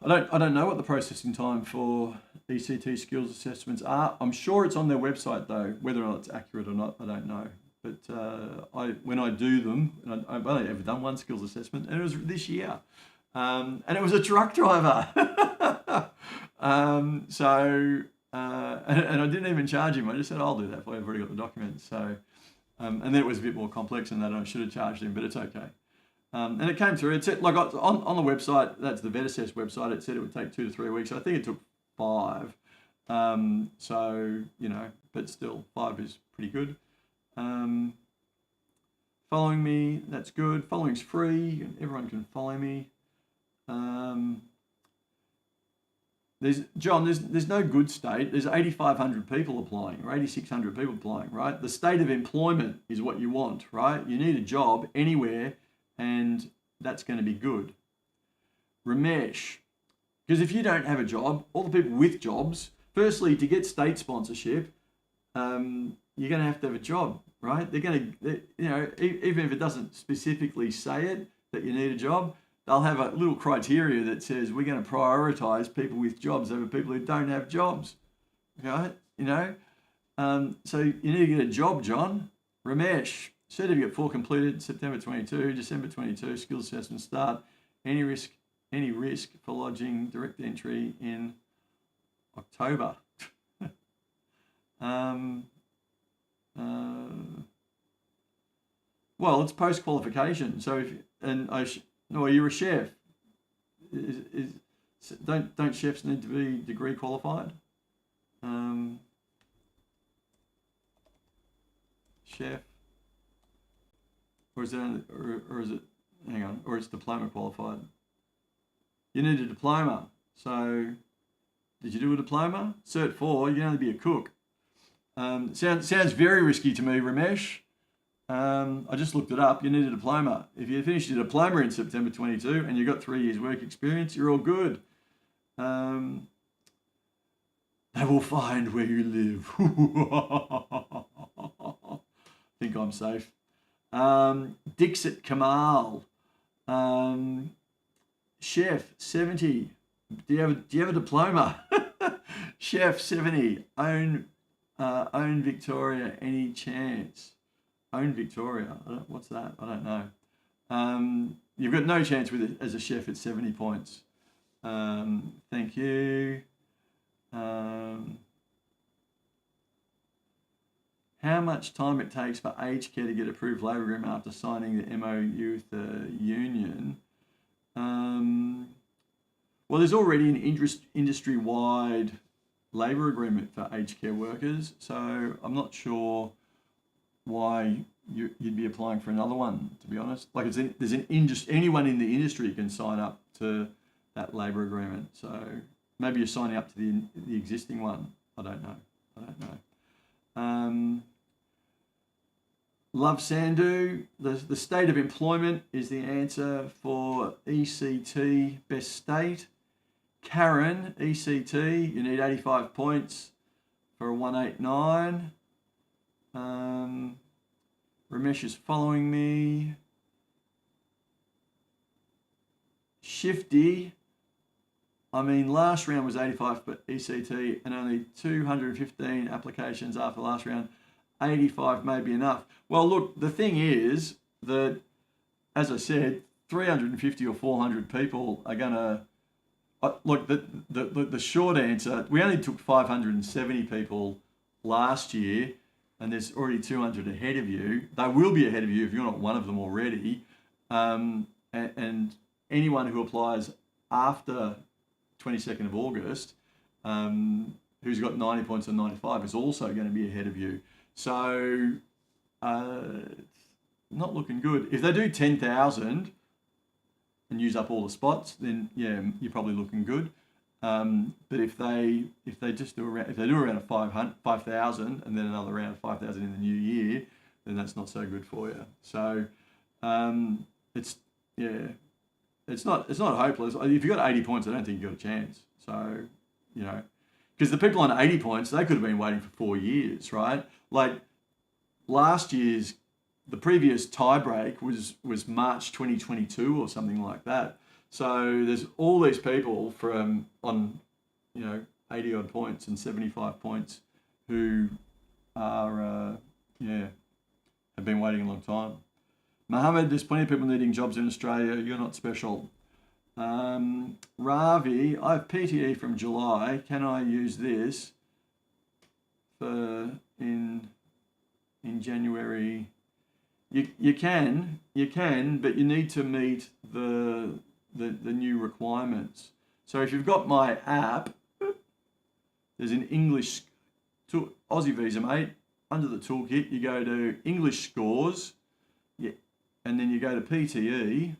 I don't know what the processing time for ECT skills assessments are. I'm sure it's on their website though. Whether or not it's accurate or not, I don't know. But when I do them, and I've only ever done one skills assessment, and it was this year, and it was a truck driver. and I didn't even charge him. I just said, I'll do that for you. I've already got the documents. So, and then it was a bit more complex than that. I should have charged him, but it's okay. And it came through. It said, like on the website, that's the VetAssess website, it said it would take 2 to 3 weeks. I think it took 5. So, you know, but still 5 is pretty good. Following me, that's good. Following's free. Everyone can follow me. There's no good state. There's 8,500 people applying or 8,600 people applying, right? The state of employment is what you want, right? You need a job anywhere, and that's going to be good. Ramesh, because if you don't have a job, all the people with jobs, firstly, to get state sponsorship, you're going to have a job, right? They're going to, you know, even if it doesn't specifically say it, that you need a job, they'll have a little criteria that says we're going to prioritize people with jobs over people who don't have jobs, right? You know, so you need to get a job, John. Ramesh, certificate 4 completed September 22, December 22, skills assessment start. Any risk for lodging direct entry in October. Well, it's post qualification. So you're a chef. Don't chefs need to be degree qualified? Chef, or is it? Hang on, or it's diploma qualified. You need a diploma. So, did you do a diploma? Cert 4. You can only be a cook. Sounds very risky to me, Ramesh. I just looked it up. You need a diploma. If you finished your diploma in September 22 and you got 3 years work experience, you're all good. They will find where you live. Think I'm safe. Dixit Kamal. Chef 70. Do you have a diploma? Chef 70. Own Victoria. Any chance? Own Victoria. What's that? I don't know. You've got no chance with it as a chef at 70 points. Thank you. How much time it takes for aged care to get approved labour agreement after signing the MOU with the union? Well, there's already an industry-wide labour agreement for aged care workers, so I'm not sure why you'd be applying for another one, to be honest. Like anyone in the industry can sign up to that labour agreement. So maybe you're signing up to the existing one. I don't know. Love Sandhu, the state of employment is the answer for ECT best state. Karen, ECT, you need 85 points for a 189. Ramesh is following me. Shifty, I mean, last round was 85 for ECT and only 215 applications after last round. 85 may be enough. Well, look, the thing is that, as I said, 350 or 400 people are going to... Look, the short answer, we only took 570 people last year, and there's already 200 ahead of you. They will be ahead of you if you're not one of them already. And anyone who applies after 22nd of August, who's got 90 points and 95, is also going to be ahead of you. So, it's not looking good. If they do 10,000 and use up all the spots, then yeah, you're probably looking good. But if they do around 5,000 and then another round of 5,000 in the new year, then that's not so good for you. So, it's not hopeless. If you've got 80 points, I don't think you've got a chance. So, you know, because the people on 80 points, they could have been waiting for 4 years, right? Like last year's, the previous tiebreak was March 2022 or something like that. So there's all these people on 80 odd points and 75 points who are have been waiting a long time. Mohammed, there's plenty of people needing jobs in Australia. You're not special. Ravi, I have PTE from July. Can I use this for in January. You can, but you need to meet the new requirements. So if you've got my app, there's an English Aussie visa, mate. Under the toolkit, you go to English scores, and then you go to PTE,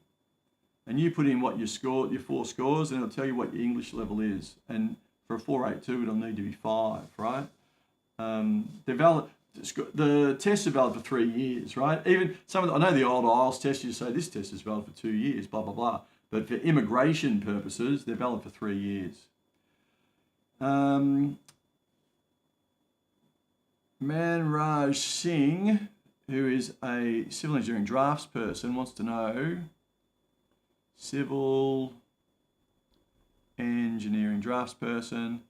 and you put in what your 4 scores, and it'll tell you what your English level is. And for a 482, it'll need to be 5, right? The tests are valid for 3 years, right? Even I know the old IELTS test, you say this test is valid for 2 years, blah, blah, blah. But for immigration purposes, they're valid for 3 years. Manraj Singh, who is a civil engineering drafts person, wants to know civil engineering drafts person.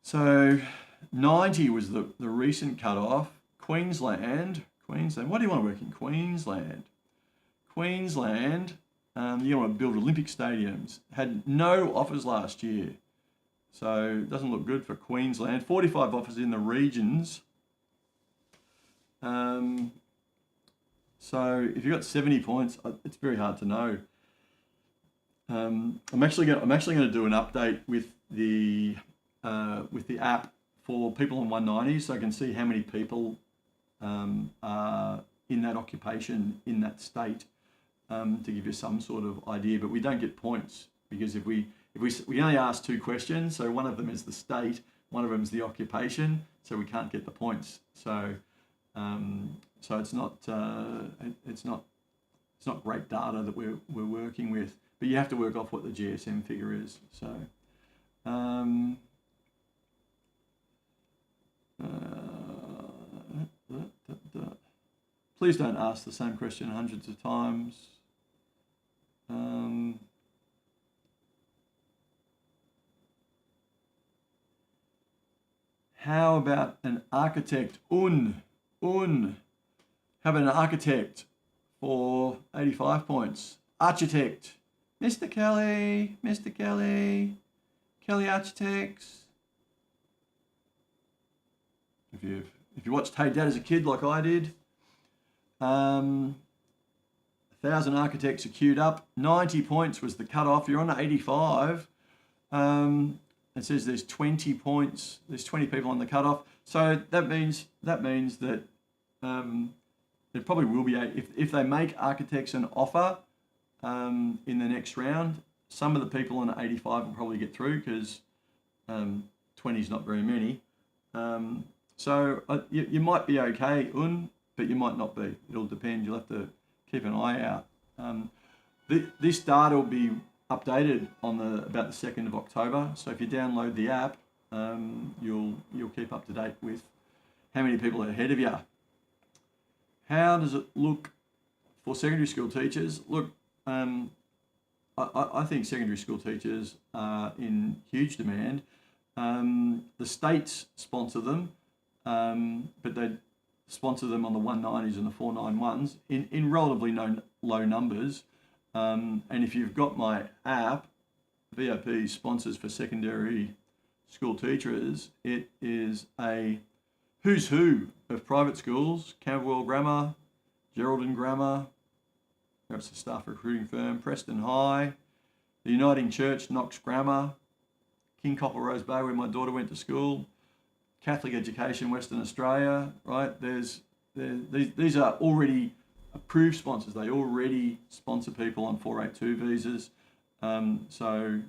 So 90 was the recent cutoff. Queensland. What do you want to work in Queensland? Queensland, you want to build Olympic stadiums. Had no offers last year. So it doesn't look good for Queensland. 45 offers in the regions. So if you've got 70 points, it's very hard to know. I'm actually going to do an update with the app for people on 190, so I can see how many people are in that occupation in that state, to give you some sort of idea. But we don't get points because if we only ask 2 questions, so one of them is the state, one of them is the occupation, so we can't get the points. So it's not great data that we're working with, but you have to work off what the GSM figure is. So please don't ask the same question hundreds of times. How about an architect? How about an architect for 85 points? Architect. Mr. Kelly. Kelly Architects. If you watched Hey Dad as a kid like I did, 1,000 architects are queued up. 90 points was the cutoff. You're on 85. It says there's 20 points. There's 20 people on the cutoff. So that means that there probably will be if they make architects an offer in the next round, some of the people on 85 will probably get through because 20 is not very many. So you might be okay, but you might not be. It'll depend. You'll have to keep an eye out. This data will be updated on about the 2nd of October. So if you download the app, you'll keep up to date with how many people are ahead of you. How does it look for secondary school teachers? Look, I think secondary school teachers are in huge demand. The states sponsor them, but they sponsor them on the 190s and the 491s in relatively low numbers. And if you've got my app, VOP Sponsors for Secondary School Teachers, it is a who's who of private schools: Camberwell Grammar, Geraldine Grammar, that's a staff recruiting firm, Preston High, the Uniting Church, Knox Grammar, King Copper-Rose Bay, where my daughter went to school, Catholic Education Western Australia, right? These are already approved sponsors. They already sponsor people on 482 visas, so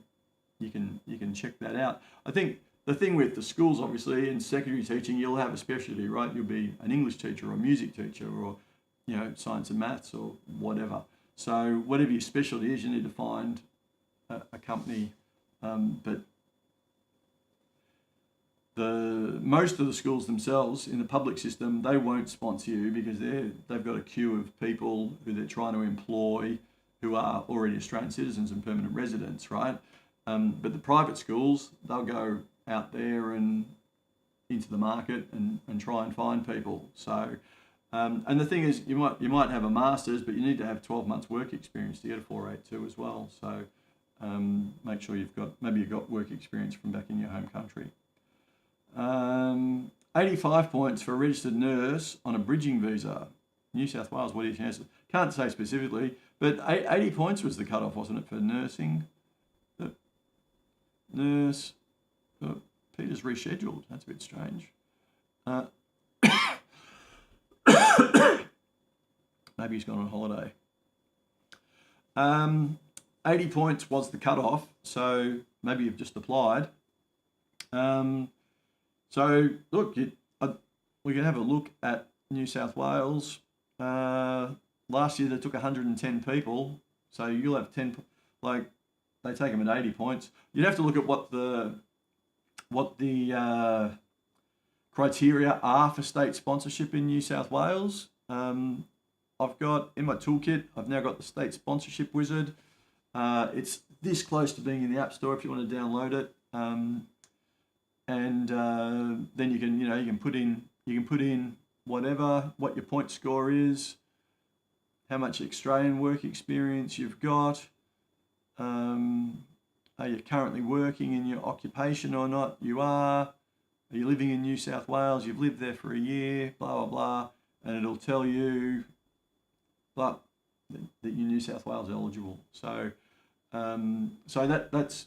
you can check that out. I think the thing with the schools, obviously, in secondary teaching, you'll have a specialty, right? You'll be an English teacher or a music teacher or science and maths or whatever. So whatever your specialty is, you need to find a company, but most of the schools themselves in the public system, they won't sponsor you because they've got a queue of people who they're trying to employ who are already Australian citizens and permanent residents, right? But the private schools, they'll go out there and into the market and try and find people. So, and the thing is, you might have a master's, but you need to have 12 months work experience to get a 482 as well. So make sure you've got work experience from back in your home country. 85 points for a registered nurse on a bridging visa. New South Wales, what are your chances? Can't say specifically, but 80 points was the cutoff, wasn't it, for nursing? Nurse. Peter's rescheduled. That's a bit strange. Maybe he's gone on holiday. 80 points was the cutoff, so maybe you've just applied. So look, we can have a look at New South Wales. Last year they took 110 people, so you'll have 10. Like they take them at 80 points. You'd have to look at what the criteria are for state sponsorship in New South Wales. I've got in my toolkit, I've now got the state sponsorship wizard. It's this close to being in the App Store if you want to download it. And then you can put in what your point score is, how much Australian work experience you've got. Are you currently working in your occupation or not? You are. Are you living in New South Wales? You've lived there for a year, blah, blah, blah. And it'll tell you that you're New South Wales eligible. So that's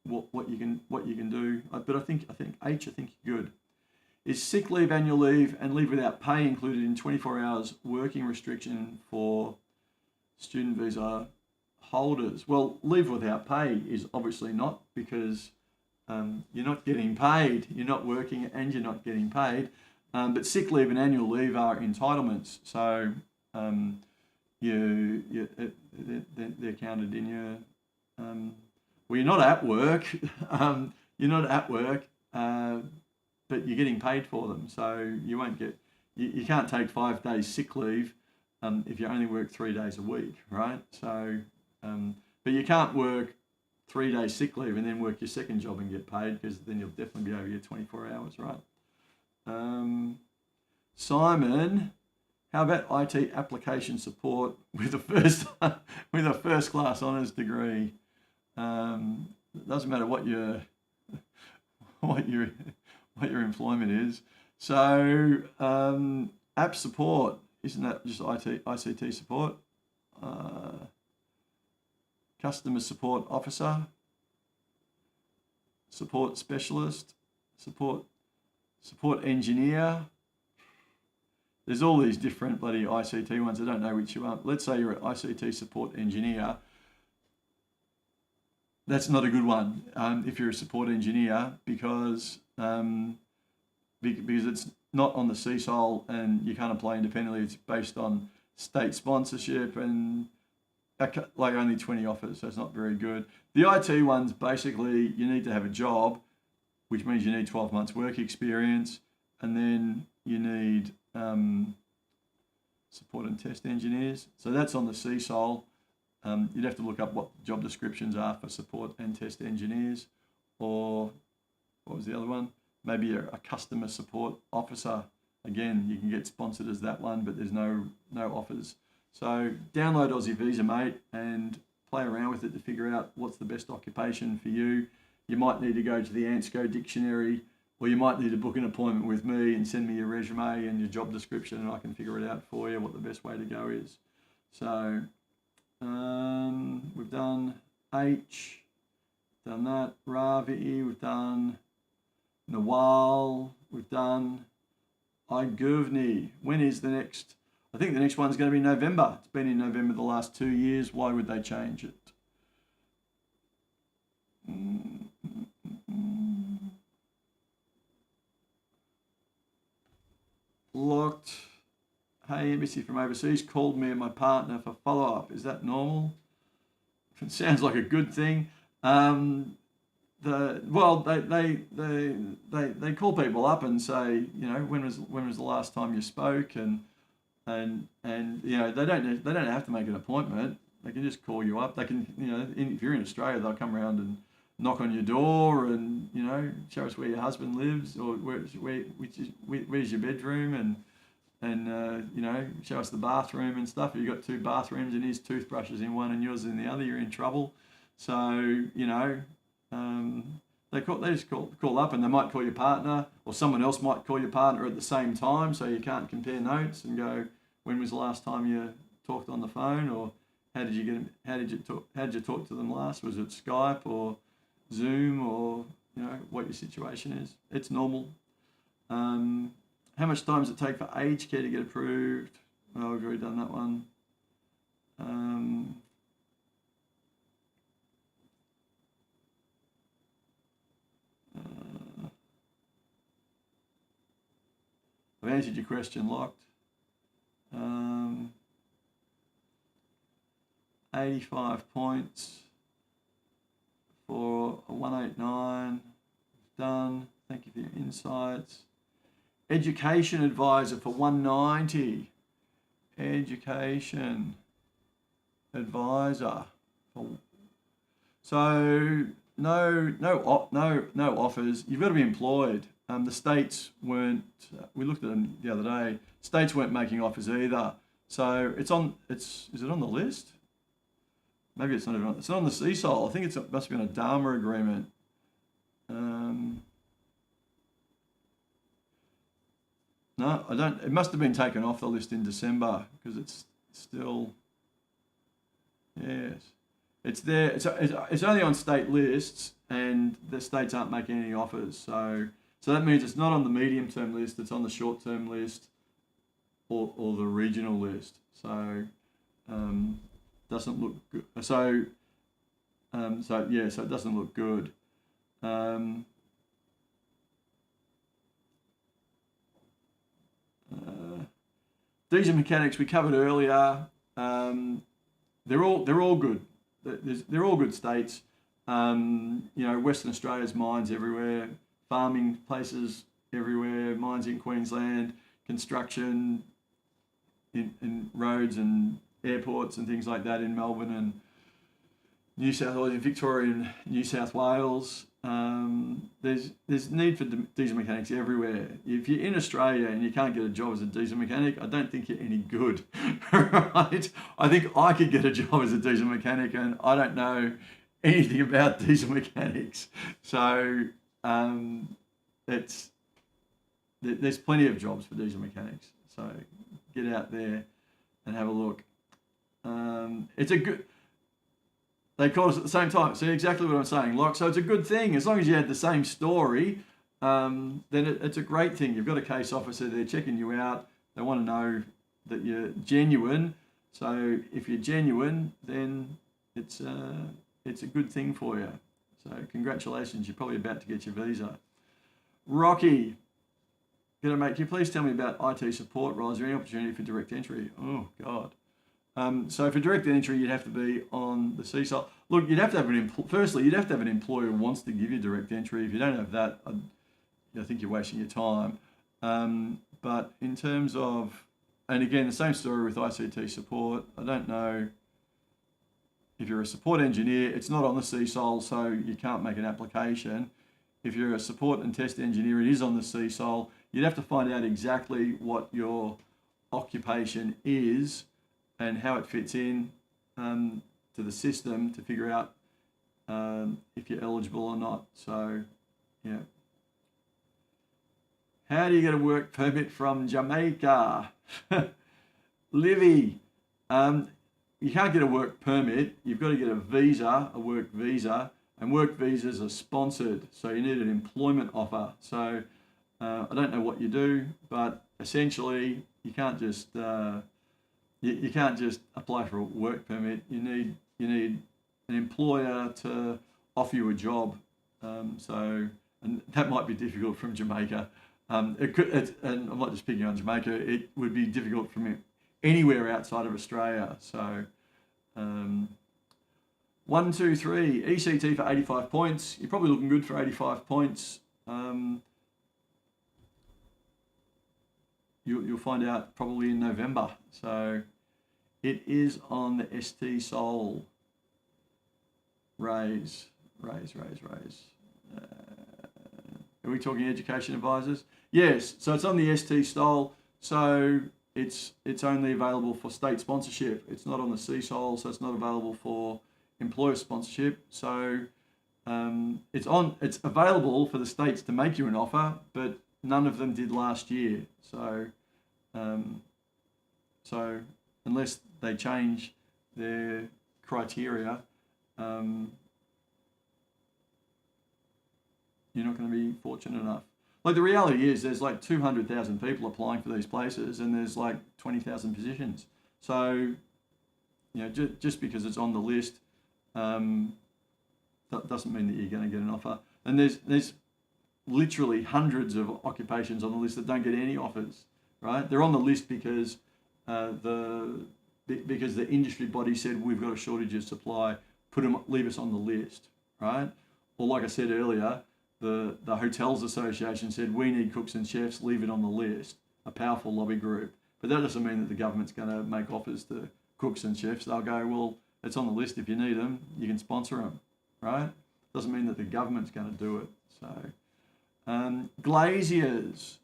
what you can do. But I think you're good. Is sick leave, annual leave, and leave without pay included in 24 hours working restriction for student visa holders? Well, leave without pay is obviously not, because you're not getting paid. You're not working and you're not getting paid. But sick leave and annual leave are entitlements. So they're counted in your. Well, you're not at work. But you're getting paid for them. So you won't get. You can't take 5 days sick leave if you only work 3 days a week, right? So, but you can't work 3 days sick leave and then work your second job and get paid, because then you'll definitely be over your 24 hours, right? Simon, how about IT application support with a first class honours degree? It doesn't matter what your employment is. So app support, isn't that just ICT support? Customer support officer, support specialist, support engineer. There's all these different bloody ICT ones. I don't know which you are. Let's say you're an ICT support engineer. That's not a good one if you're a support engineer, because it's not on the CSOL and you can't apply independently. It's based on state sponsorship and like only 20 offers, so it's not very good. The IT ones, basically, you need to have a job, which means you need 12 months work experience, and then you need support and test engineers. So that's on the CSOL. You'd have to look up what job descriptions are for support and test engineers, or what was the other one? Maybe a customer support officer. Again, you can get sponsored as that one, but there's no offers. So download Aussie Visa, mate, and play around with it to figure out what's the best occupation for you. You might need to go to the ANSCO dictionary, or you might need to book an appointment with me and send me your resume and your job description, and I can figure it out for you what the best way to go is. So we've done H, done that, Ravi, we've done Nawal, we've done Iguvni. When is the next? I think the next one's going to be November. It's been in November the last 2 years. Why would they change it? Locked. Hey, embassy from overseas called me and my partner for follow-up. Is that normal? It sounds like a good thing. They call people up and say, when was the last time you spoke, and they don't have to make an appointment. They can just call you up. They can, if you're in Australia, they'll come around and knock on your door and show us where your husband lives, or where's your bedroom, and show us the bathroom and stuff. If you've got 2 bathrooms and his toothbrushes in one and yours in the other, you're in trouble. So They just call up, and they might call your partner, or someone else might call your partner at the same time, so you can't compare notes and go, when was the last time you talked on the phone, or how did you talk to them last? Was it Skype or Zoom, or what your situation is? It's normal. How much time does it take for aged care to get approved? Oh, we've already done that one. I've answered your question, Locked. 85 points for a 189. Done. Thank you for your insights. Education advisor for 190. Education advisor. So no offers. You've got to be employed. The states weren't. We looked at them the other day. States weren't making offers either. So is it on the list? Maybe it's not even on. It's not on the CSOL. I think it must be on a Dharma agreement. No, I don't. It must have been taken off the list in December because it's still. Yes, it's there. It's only on state lists, and the states aren't making any offers. So that means it's not on the medium-term list. It's on the short-term list, or the regional list. So doesn't look good. So it doesn't look good. Diesel mechanics we covered earlier. They're all good. They're all good states. Western Australia's mines everywhere, farming places everywhere, mines in Queensland, construction in roads and airports and things like that in Melbourne and New South Wales, in Victoria and New South Wales. There's need for diesel mechanics everywhere. If you're in Australia and you can't get a job as a diesel mechanic, I don't think you're any good, right? I think I could get a job as a diesel mechanic, and I don't know anything about diesel mechanics. So there's plenty of jobs for diesel mechanics. So get out there and have a look. It's a good. They call us at the same time. See exactly what I'm saying, Locke. So it's a good thing. As long as you had the same story, then it's a great thing. You've got a case officer there checking you out. They want to know that you're genuine. So if you're genuine, then it's a good thing for you. So congratulations. You're probably about to get your visa. Rocky, mate, can you please tell me about IT support roles? Is there any opportunity for direct entry? Oh, God. So for direct entry, you'd have to be on the CSOL. Look, you'd have to have an employer who wants to give you direct entry. If you don't have that, I think you're wasting your time. But in terms of, and again, the same story with ICT support. I don't know if you're a support engineer, it's not on the CSOL, so you can't make an application. If you're a support and test engineer, it is on the CSOL. You'd have to find out exactly what your occupation is and how it fits in to the system to figure out if you're eligible or not. So, yeah. How do you get a work permit from Jamaica? Livy, you can't get a work permit. You've got to get a visa, a work visa, and work visas are sponsored. So you need an employment offer. So I don't know what you do, but essentially you can't just you can't just apply for a work permit. You need an employer to offer you a job. And that might be difficult from Jamaica. And I'm not just picking on Jamaica. It would be difficult from anywhere outside of Australia. So 1, 2, 3 ECT for 85 points. You're probably looking good for 85 points. You'll find out probably in November. So it is on the ST Sol. Raise. Are we talking education advisors? Yes. So it's on the ST Sol. So it's only available for state sponsorship. It's not on the CSOL, so it's not available for employer sponsorship. So It's available for the states to make you an offer, but none of them did last year. So unless they change their criteria, you're not going to be fortunate enough. Like, the reality is there's like 200,000 people applying for these places, and there's like 20,000 positions. So, just because it's on the list, that doesn't mean that you're going to get an offer. And there's literally hundreds of occupations on the list that don't get any offers, right? They're on the list because the industry body said we've got a shortage of supply, leave us on the list, right? Or like I said earlier, the Hotels Association said we need cooks and chefs, leave it on the list. A powerful lobby group. But that doesn't mean that the government's going to make offers to cooks and chefs. They'll go, well, it's on the list. If you need them, you can sponsor them, right? Doesn't mean that the government's going to do it. So, glaziers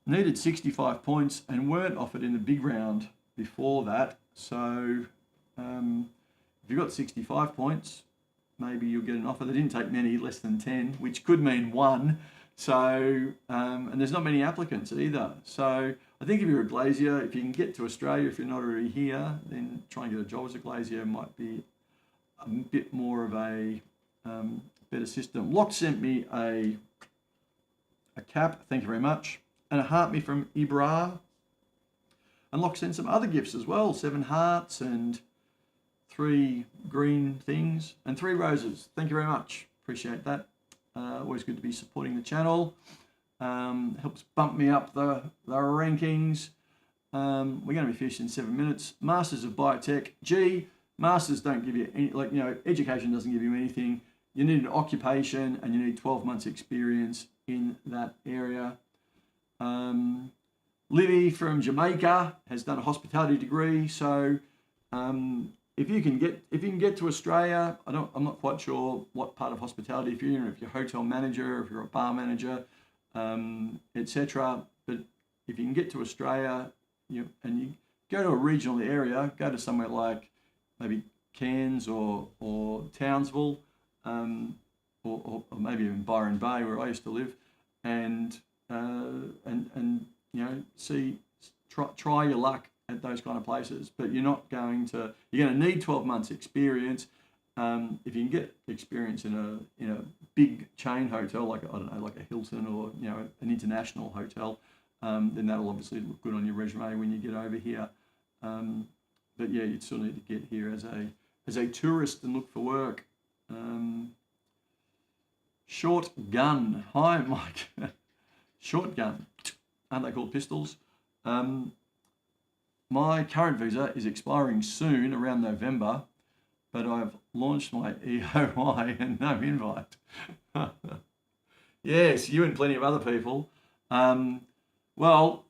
needed 65 points and weren't offered in the big round before that. So if you've got 65 points, maybe you'll get an offer. They didn't take many, less than 10, which could mean one. So, and there's not many applicants either. So I think if you're a glazier, if you can get to Australia, if you're not already here, then try and get a job as a glazier might be a bit more of a better system. Locke sent me a cap, thank you very much, and a heart me from Ibra. And Locke sent some other gifts as well, 7 hearts and 3 green things and 3 roses. Thank you very much. Appreciate that. Always good to be supporting the channel. Helps bump me up the rankings. We're going to be finished in 7 minutes. Masters of Biotech. Masters don't give you any, education doesn't give you anything. You need an occupation and you need 12 months experience in that area. Livy from Jamaica has done a hospitality degree. So if you can get to Australia, I'm not quite sure what part of hospitality, if you're a hotel manager, if you're a bar manager, etc. But if you can get to Australia, and you go to a regional area, go to somewhere like maybe Cairns or Townsville, or maybe even Byron Bay, where I used to live, and try your luck at those kind of places. But you're going to need 12 months experience. If you can get experience in a big chain hotel, like a Hilton or an international hotel, then that'll obviously look good on your resume when you get over here. But yeah, you'd still need to get here as a tourist and look for work. Short gun. Hi, Mike. Short gun. Aren't they called pistols? My current visa is expiring soon, around November, but I've launched my EOI and no invite. Yes, you and plenty of other people. Well,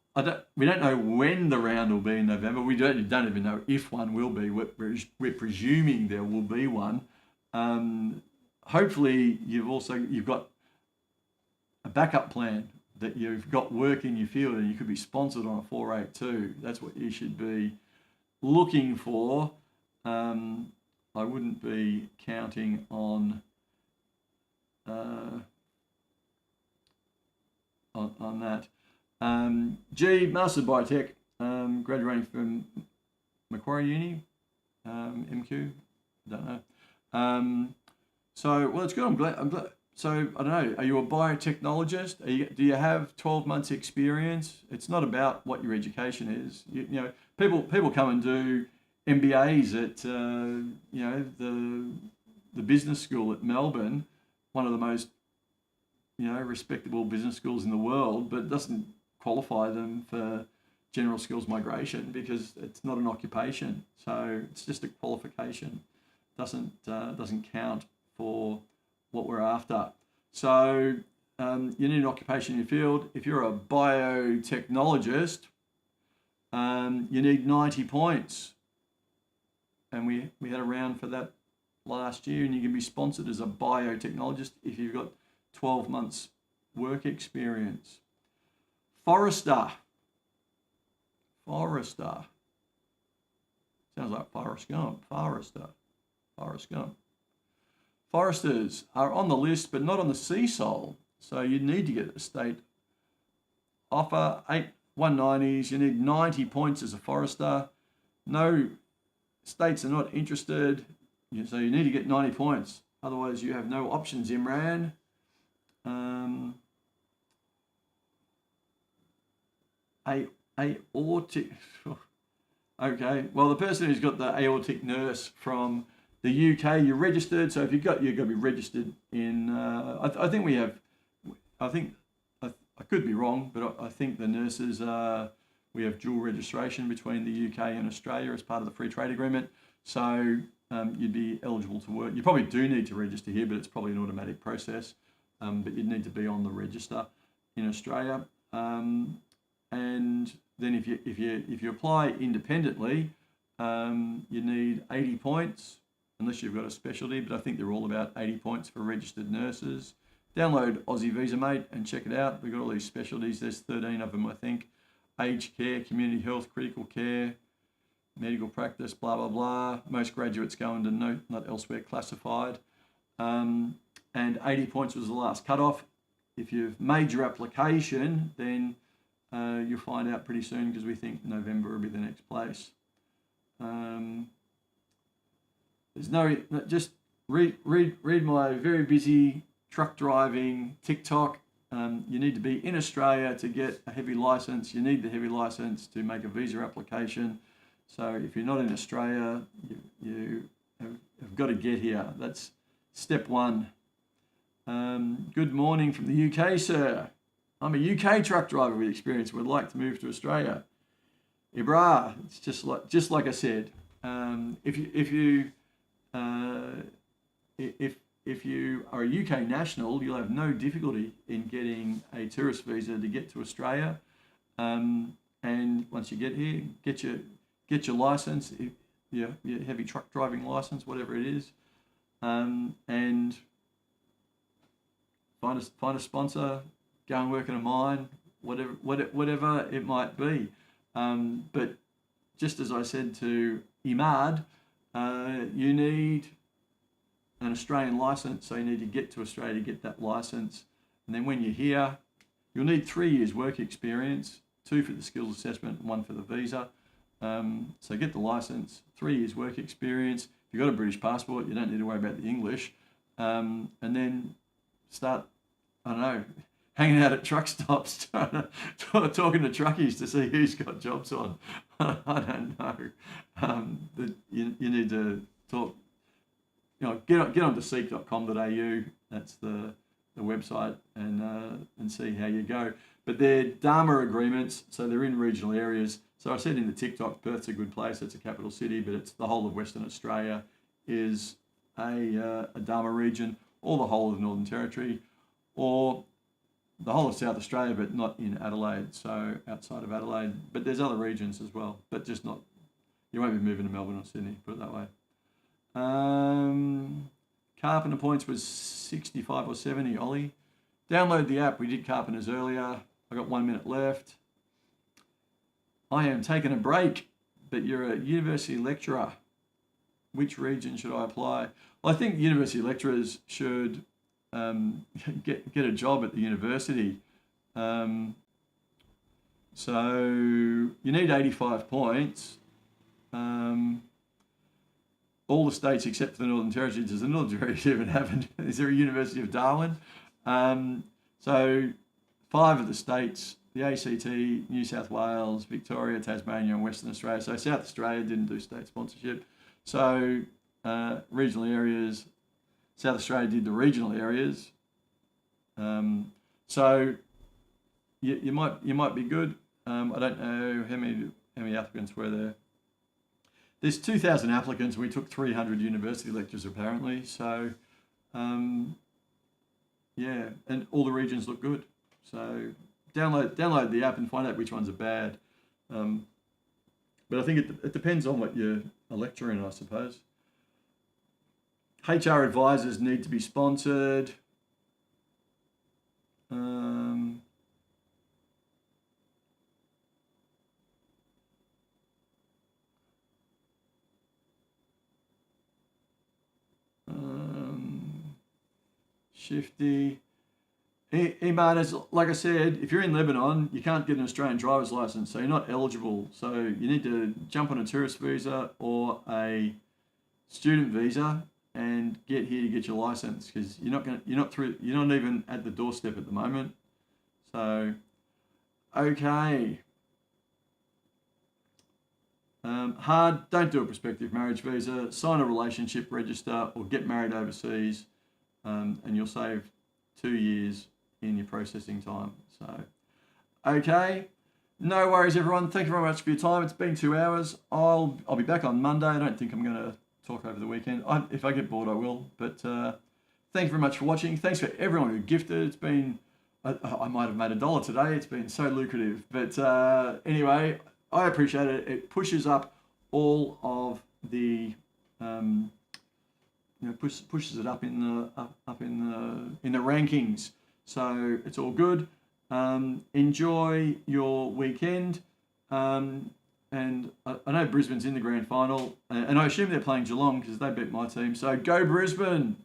we don't know when the round will be in November. We don't even know if one will be. We're presuming there will be one. Hopefully, you've got a backup plan, that you've got work in your field and you could be sponsored on a 482. That's what you should be looking for. I wouldn't be counting on that. Master of Biotech, graduating from Macquarie Uni, MQ, don't know. So, well, it's good. I'm glad. So, I don't know, are you a biotechnologist? Do you have 12 months experience? It's not about what your education is. People come and do MBAs at, the business school at Melbourne, one of the most, respectable business schools in the world, but it doesn't qualify them for general skills migration because it's not an occupation. So it's just a qualification. Doesn't count for what we're after. So you need an occupation in your field. If you're a biotechnologist, you need 90 points. And we had a round for that last year, and you can be sponsored as a biotechnologist if you've got 12 months work experience. Forester. Sounds like Forrest Gump. Forester. Forrest Gump. Foresters are on the list, but not on the CSOL. So you need to get a state offer. 190s. You need 90 points as a forester. No states are not interested. So you need to get 90 points. Otherwise, you have no options, Imran. Aortic. Okay. Well, the person who's got the aortic nurse from the UK, you're registered. So if you've got to be registered in. I think we have. I think I could be wrong, but I think the nurses we have dual registration between the UK and Australia as part of the free trade agreement. So you'd be eligible to work. You probably do need to register here, but it's probably an automatic process. But you'd need to be on the register in Australia. And then if you apply independently, you need 80 points, unless you've got a specialty. But I think they're all about 80 points for registered nurses. Download Aussie Visa Mate and check it out. We've got all these specialties. There's 13 of them, I think. Aged care, community health, critical care, medical practice, blah, blah, blah. Most graduates go into not elsewhere classified. And 80 points was the last cutoff. If you've made your application, then you'll find out pretty soon, because we think November will be the next place. There's no, just read my very busy truck driving TikTok. You need to be in Australia to get a heavy license. You need the heavy license to make a visa application. So if you're not in Australia, you have got to get here. That's step one. Good morning from the UK, sir. I'm a UK truck driver with experience. Would like to move to Australia. Ibra, it's just like I said. If you are a UK national, you'll have no difficulty in getting a tourist visa to get to Australia. And once you get here, get your license, your heavy truck driving license, whatever it is, and find a sponsor, go and work in a mine, whatever it might be. But just as I said to Imad, you need an Australian license, so you need to get to Australia to get that license. And then when you're here, you'll need 3 years work experience, 2 for the skills assessment, 1 for the visa. So get the license, 3 years work experience. If you've got a British passport, you don't need to worry about the English. And then start, I don't know, hanging out at truck stops, talking to truckies to see who's got jobs on. I don't know. But you need to talk. Get onto seek.com.au. That's the website, and see how you go. But they're DARMA agreements, so they're in regional areas. So I said in the TikTok, Perth's a good place. It's a capital city, but it's the whole of Western Australia is a DARMA region, or the whole of the Northern Territory, or the whole of South Australia, but not in Adelaide, so outside of Adelaide. But there's other regions as well, but just not, you won't be moving to Melbourne or Sydney, put it that way. Carpenter points was 65 or 70, Ollie. Download the app. We did Carpenters earlier. I got 1 minute left. I am taking a break, but you're a university lecturer. Which region should I apply? Well, I think university lecturers should get a job at the university. So you need 85 points. All the states except for the Northern Territory. Does the Northern Territory even have is there a University of Darwin? So 5 of the states, the ACT, New South Wales, Victoria, Tasmania, and Western Australia. So South Australia didn't do state sponsorship. So regional areas, South Australia did the regional areas. So you might be good. I don't know how many applicants were there. There's 2,000 applicants. We took 300 university lecturers apparently. So yeah, and all the regions look good. So download the app and find out which ones are bad. But I think it depends on what you're a lecturer in, I suppose. HR advisors need to be sponsored. Shifty. Mate, like I said, if you're in Lebanon, you can't get an Australian driver's license, so you're not eligible. So you need to jump on a tourist visa or a student visa and get here to get your license, because you're not even at the doorstep at the moment. So, okay. Hard, don't do a prospective marriage visa, sign a relationship register or get married overseas, and you'll save 2 years in your processing time. So, okay. No worries, everyone. Thank you very much for your time. It's been 2 hours. I'll be back on Monday. I don't think I'm going to talk over the weekend. If I get bored, I will. But thank you very much for watching. Thanks for everyone who gifted. It's been, I might have made $1 today. It's been so lucrative. But anyway, I appreciate it. It pushes up all of the, pushes it up in the rankings. So it's all good. Enjoy your weekend. And I know Brisbane's in the grand final, and I assume they're playing Geelong because they beat my team. So go Brisbane!